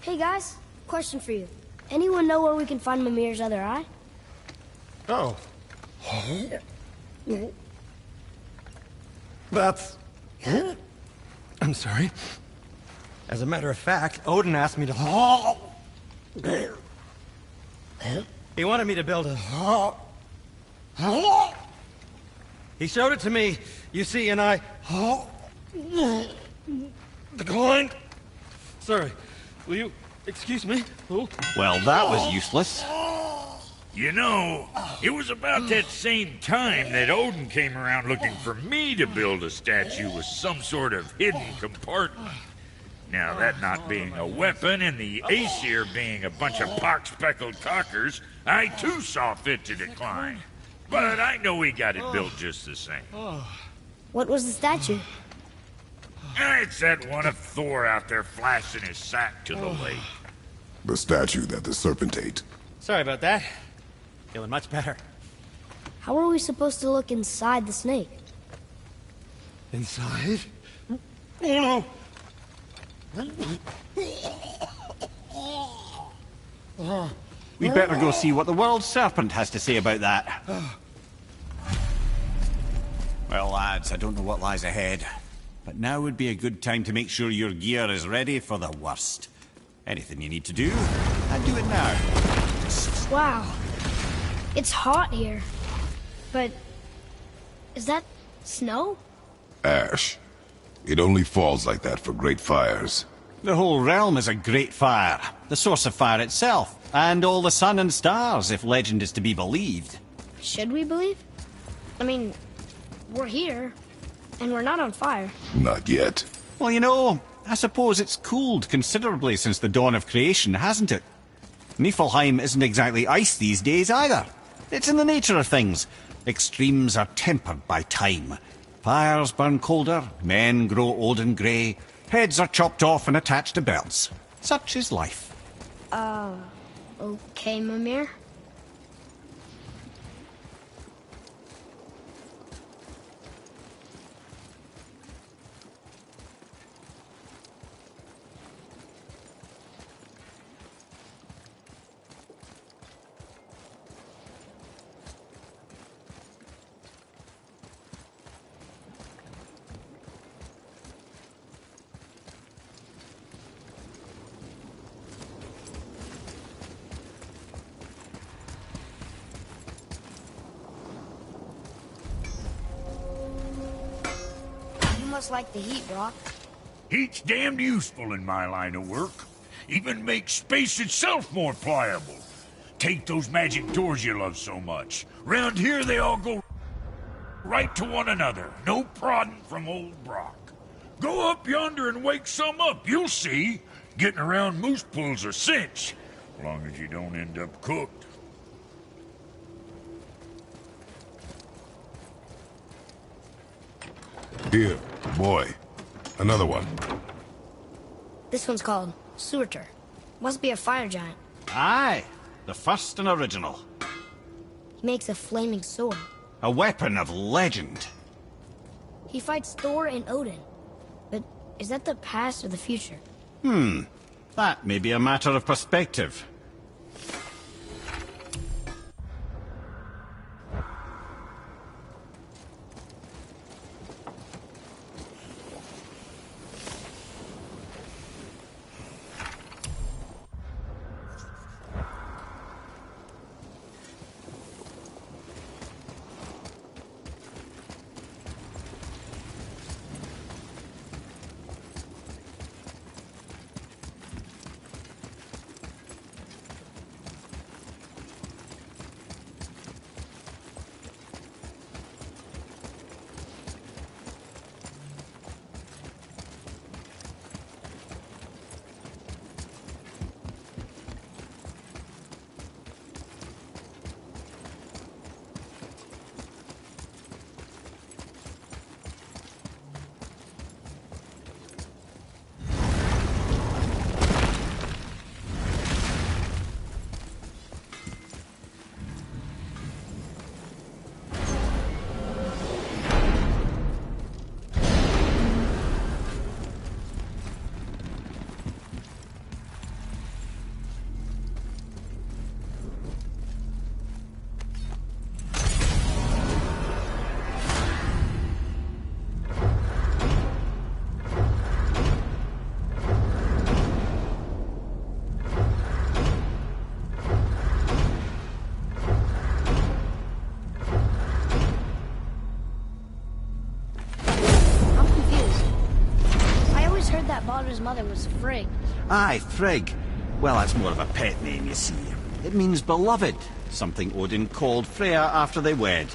Hey guys, question for you. Anyone know where we can find Mimir's other eye? Oh. That's... I'm sorry. As a matter of fact, Odin asked me to... He wanted me to build a... He showed it to me, you see, and I... declined. Sorry. Will you excuse me? Oh. Well, that was useless. You know, it was about that same time that Odin came around looking for me to build a statue with some sort of hidden compartment. Now, that not being a weapon and the Aesir being a bunch of pock-speckled cockers, I too saw fit to decline. But I know he got it built just the same. What was the statue? It's that one of Thor out there flashing his sack to the lake. The statue that the serpent ate. Sorry about that. Feeling much better. How are we supposed to look inside the snake? Inside? Oh no! We'd better go see what the world serpent has to say about that. Well, lads, I don't know what lies ahead, but now would be a good time to make sure your gear is ready for the worst. Anything you need to do, and do it now. Wow. It's hot here. But... is that snow? Ash. It only falls like that for great fires. The whole realm is a great fire, the source of fire itself, and all the sun and stars, if legend is to be believed. Should we believe? I mean, we're here, and we're not on fire. Not yet. Well, you know, I suppose it's cooled considerably since the dawn of creation, hasn't it? Niflheim isn't exactly ice these days either. It's in the nature of things. Extremes are tempered by time. Fires burn colder, men grow old and grey, heads are chopped off and attached to belts. Such is life. Okay, Mimir. Must like the heat, Brock. Heat's damned useful in my line of work. Even makes space itself more pliable. Take those magic doors you love so much. Round here they all go right to one another. No prodding from old Brock. Go up yonder and wake some up. You'll see. Getting around moose pools a cinch. As long as you don't end up cooked. Here, boy. Another one. This one's called Surtur. Must be a fire giant. Aye, the first and original. He makes a flaming sword. A weapon of legend. He fights Thor and Odin. But is that the past or the future? That may be a matter of perspective. Baldur's mother was Frigg. Aye, Frigg. Well, that's more of a pet name, you see. It means beloved, something Odin called Freya after they wed.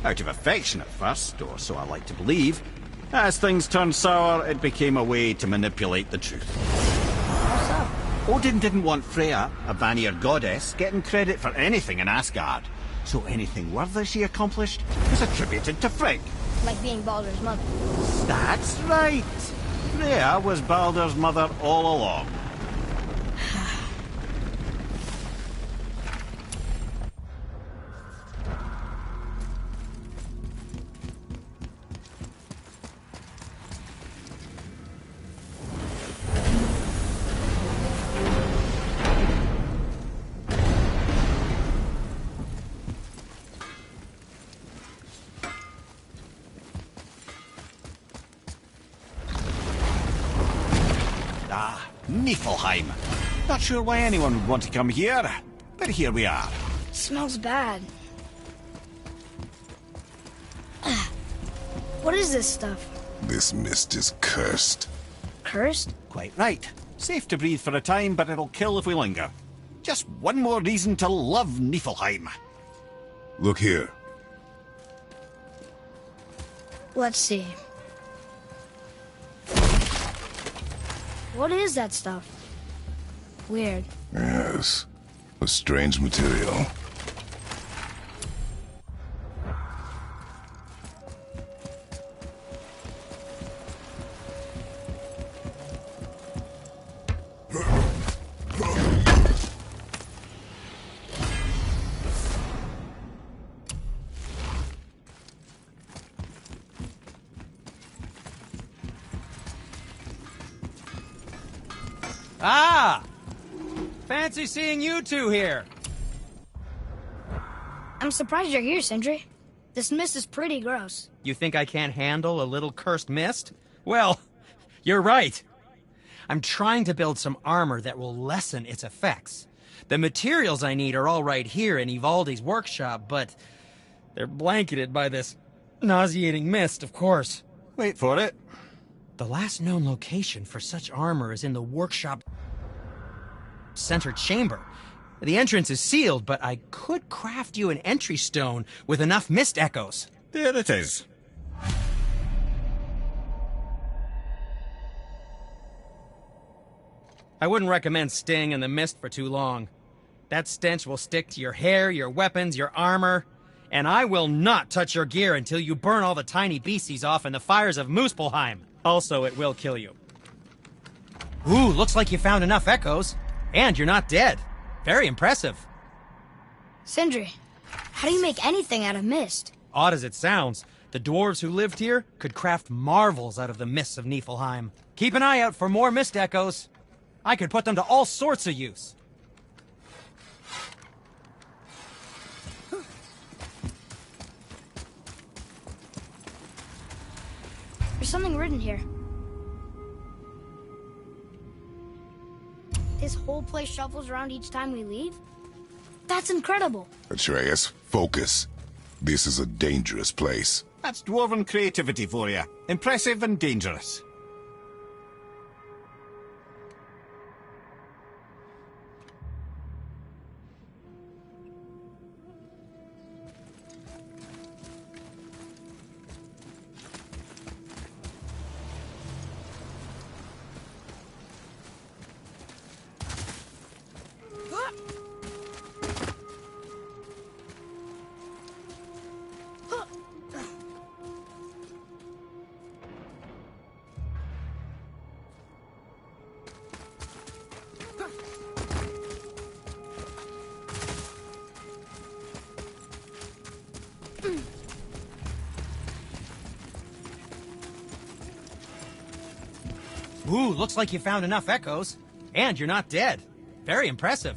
Out of affection at first, or so I like to believe. As things turned sour, it became a way to manipulate the truth. What's up? Odin didn't want Freya, a Vanir goddess, getting credit for anything in Asgard. So anything worthy she accomplished was attributed to Frigg. Like being Baldur's mother. That's right. Freya was Baldur's mother all along. Niflheim. Not sure why anyone would want to come here, but here we are. Smells bad. What is this stuff? This mist is cursed. Cursed? Quite right. Safe to breathe for a time, but it'll kill if we linger. Just one more reason to love Niflheim. Look here. Let's see. What is that stuff? Weird. Yes. A strange material. Ah! Fancy seeing you two here. I'm surprised you're here, Sindri. This mist is pretty gross. You think I can't handle a little cursed mist? Well, you're right. I'm trying to build some armor that will lessen its effects. The materials I need are all right here in Ivaldi's workshop, but they're blanketed by this nauseating mist, of course. Wait for it. The last known location for such armor is in the workshop center chamber. The entrance is sealed, but I could craft you an entry stone with enough mist echoes. There it is. I wouldn't recommend staying in the mist for too long. That stench will stick to your hair, your weapons, your armor, and I will not touch your gear until you burn all the tiny beasties off in the fires of Muspelheim. Also, it will kill you. Ooh, looks like you found enough echoes. And you're not dead. Very impressive. Sindri, how do you make anything out of mist? Odd as it sounds, the dwarves who lived here could craft marvels out of the mists of Niflheim. Keep an eye out for more mist echoes. I could put them to all sorts of use. There's something written here. This whole place shuffles around each time we leave? That's incredible. Atreus, focus. This is a dangerous place. That's dwarven creativity for you. Impressive and dangerous. Ooh, looks like you found enough echoes. And you're not dead. Very impressive.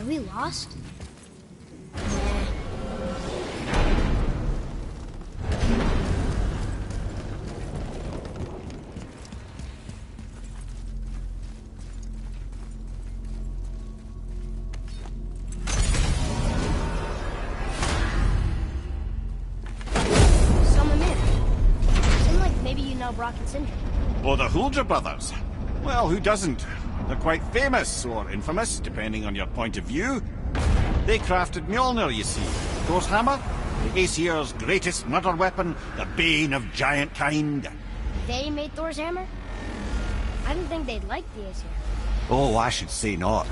we lost? Brock and Sindri. Or the Huldra brothers. Well, who doesn't? They're quite famous, or infamous, depending on your point of view. They crafted Mjolnir, you see. Thor's hammer, the Aesir's greatest murder weapon, the bane of giant kind. They made Thor's hammer? I didn't think they'd like the Aesir. Oh, I should say not.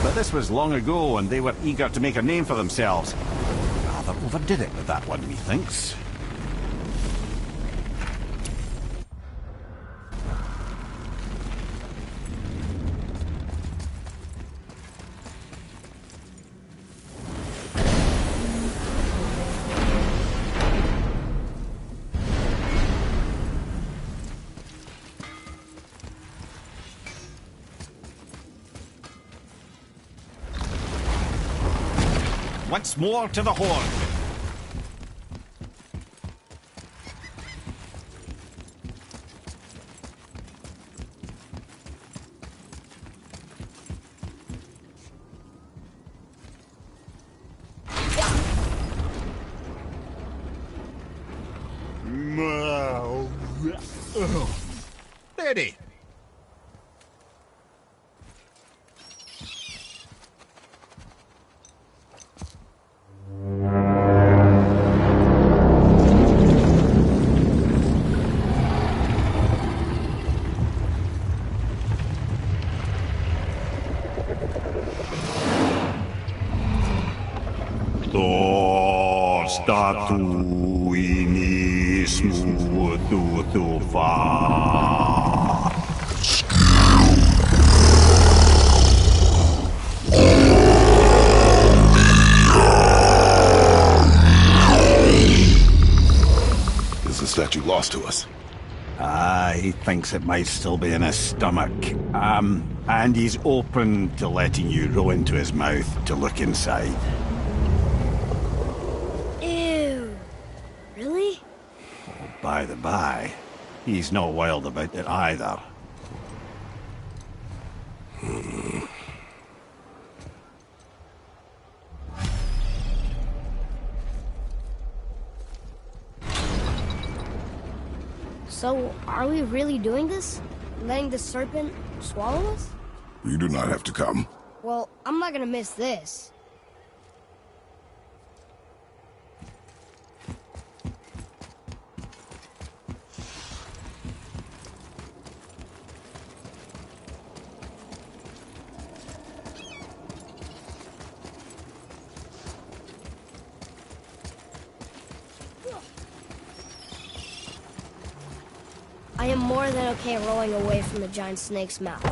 But this was long ago, and they were eager to make a name for themselves. Rather overdid it with that one, methinks. Once more to the Horde. Ready. Statuinismo tudo fa. Is the statue lost to us? He thinks it might still be in his stomach. And he's open to letting you roll into his mouth to look inside. Ew. Really? By the by, he's not wild about it either. So, are we really doing this? Letting the serpent swallow us? You do not have to come. Well, I'm not gonna miss this. I am more than okay rolling away from the giant snake's mouth.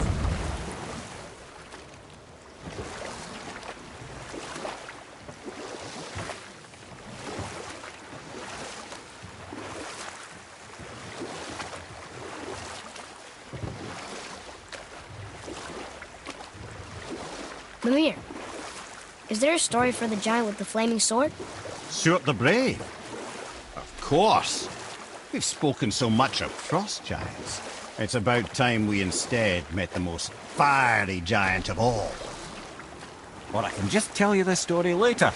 Mimir, is there a story for the giant with the flaming sword? Stuart the Brave? Of course. We've spoken so much of frost giants. It's about time we instead met the most fiery giant of all. Or I can just tell you this story later.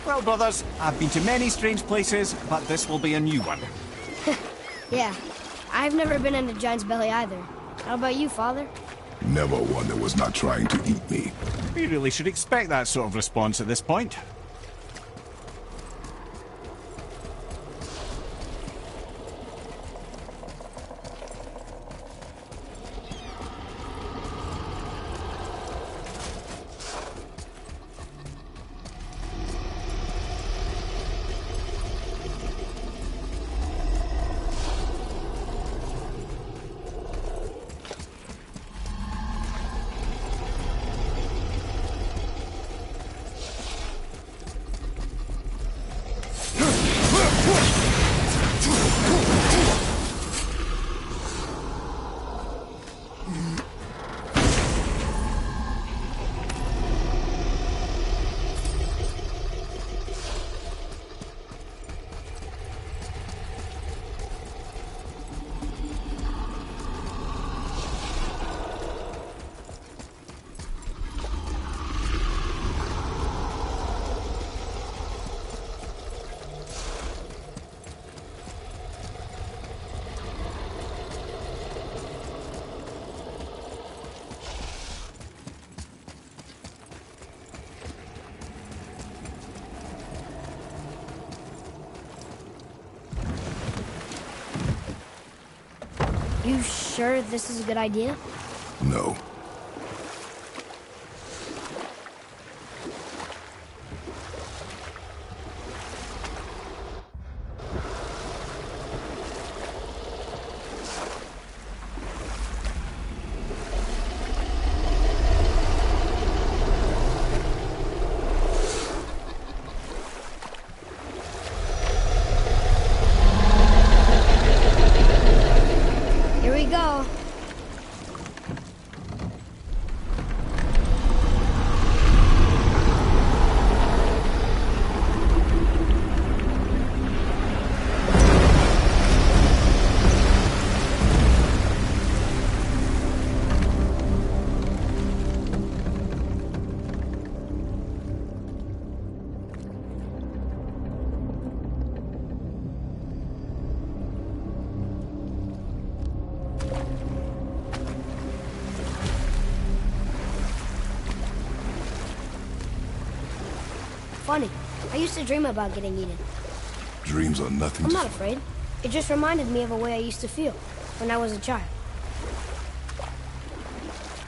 Well, brothers, I've been to many strange places, but this will be a new one. Yeah, I've never been in a giant's belly either. How about you, Father? Never one that was not trying to eat me. We really should expect that sort of response at this point. sure this is a good idea? No. Here we go. Funny. I used to dream about getting eaten. Dreams are nothing I'm to... not afraid. It just reminded me of a way I used to feel when I was a child.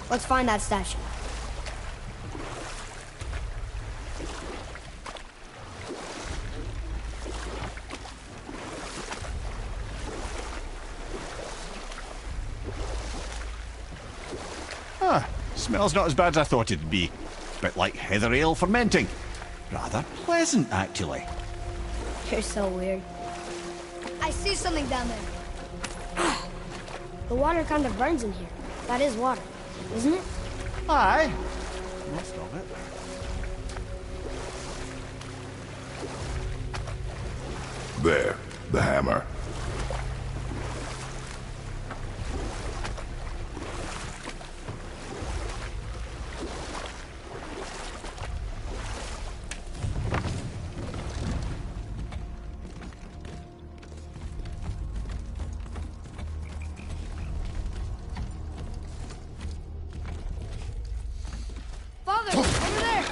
Let's find that statue. Ah, smells not as bad as I thought it'd be. Bit like heather ale fermenting. Rather pleasant, actually. You're so weird. I see something down there. The water kind of burns in here. That is water, isn't it? Aye. Most of it. There, the hammer. Father, over there!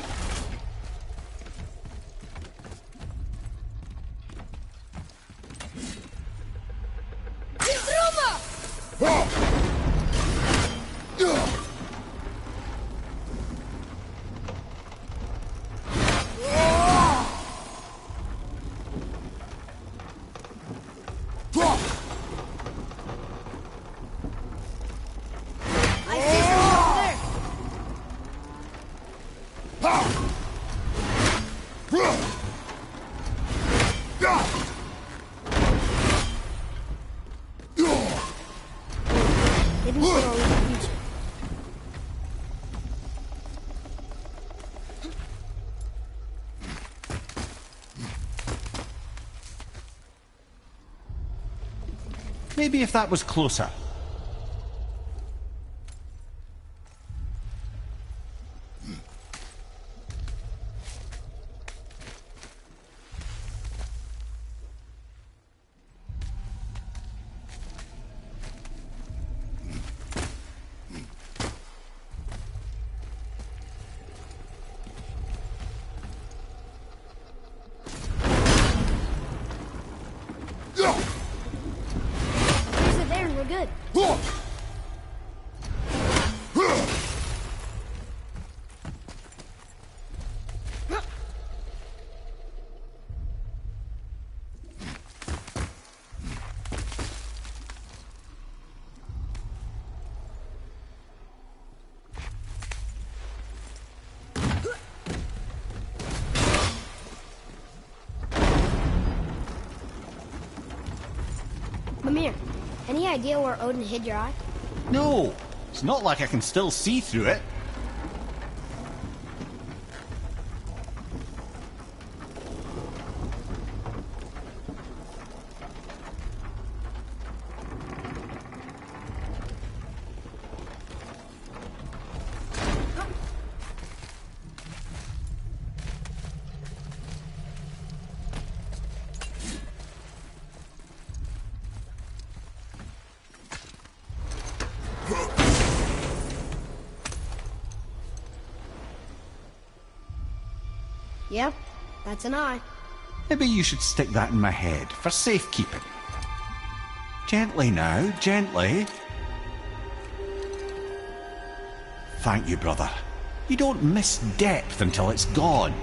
I see something over there! Didn't feel we could reach it. Maybe if that was closer. Use it there and we're good. Mimir, any idea where Odin hid your eye? No, it's not like I can still see through it. Yep, that's an eye. Maybe you should stick that in my head for safekeeping. Gently now, gently. Thank you, brother. You don't miss depth until it's gone.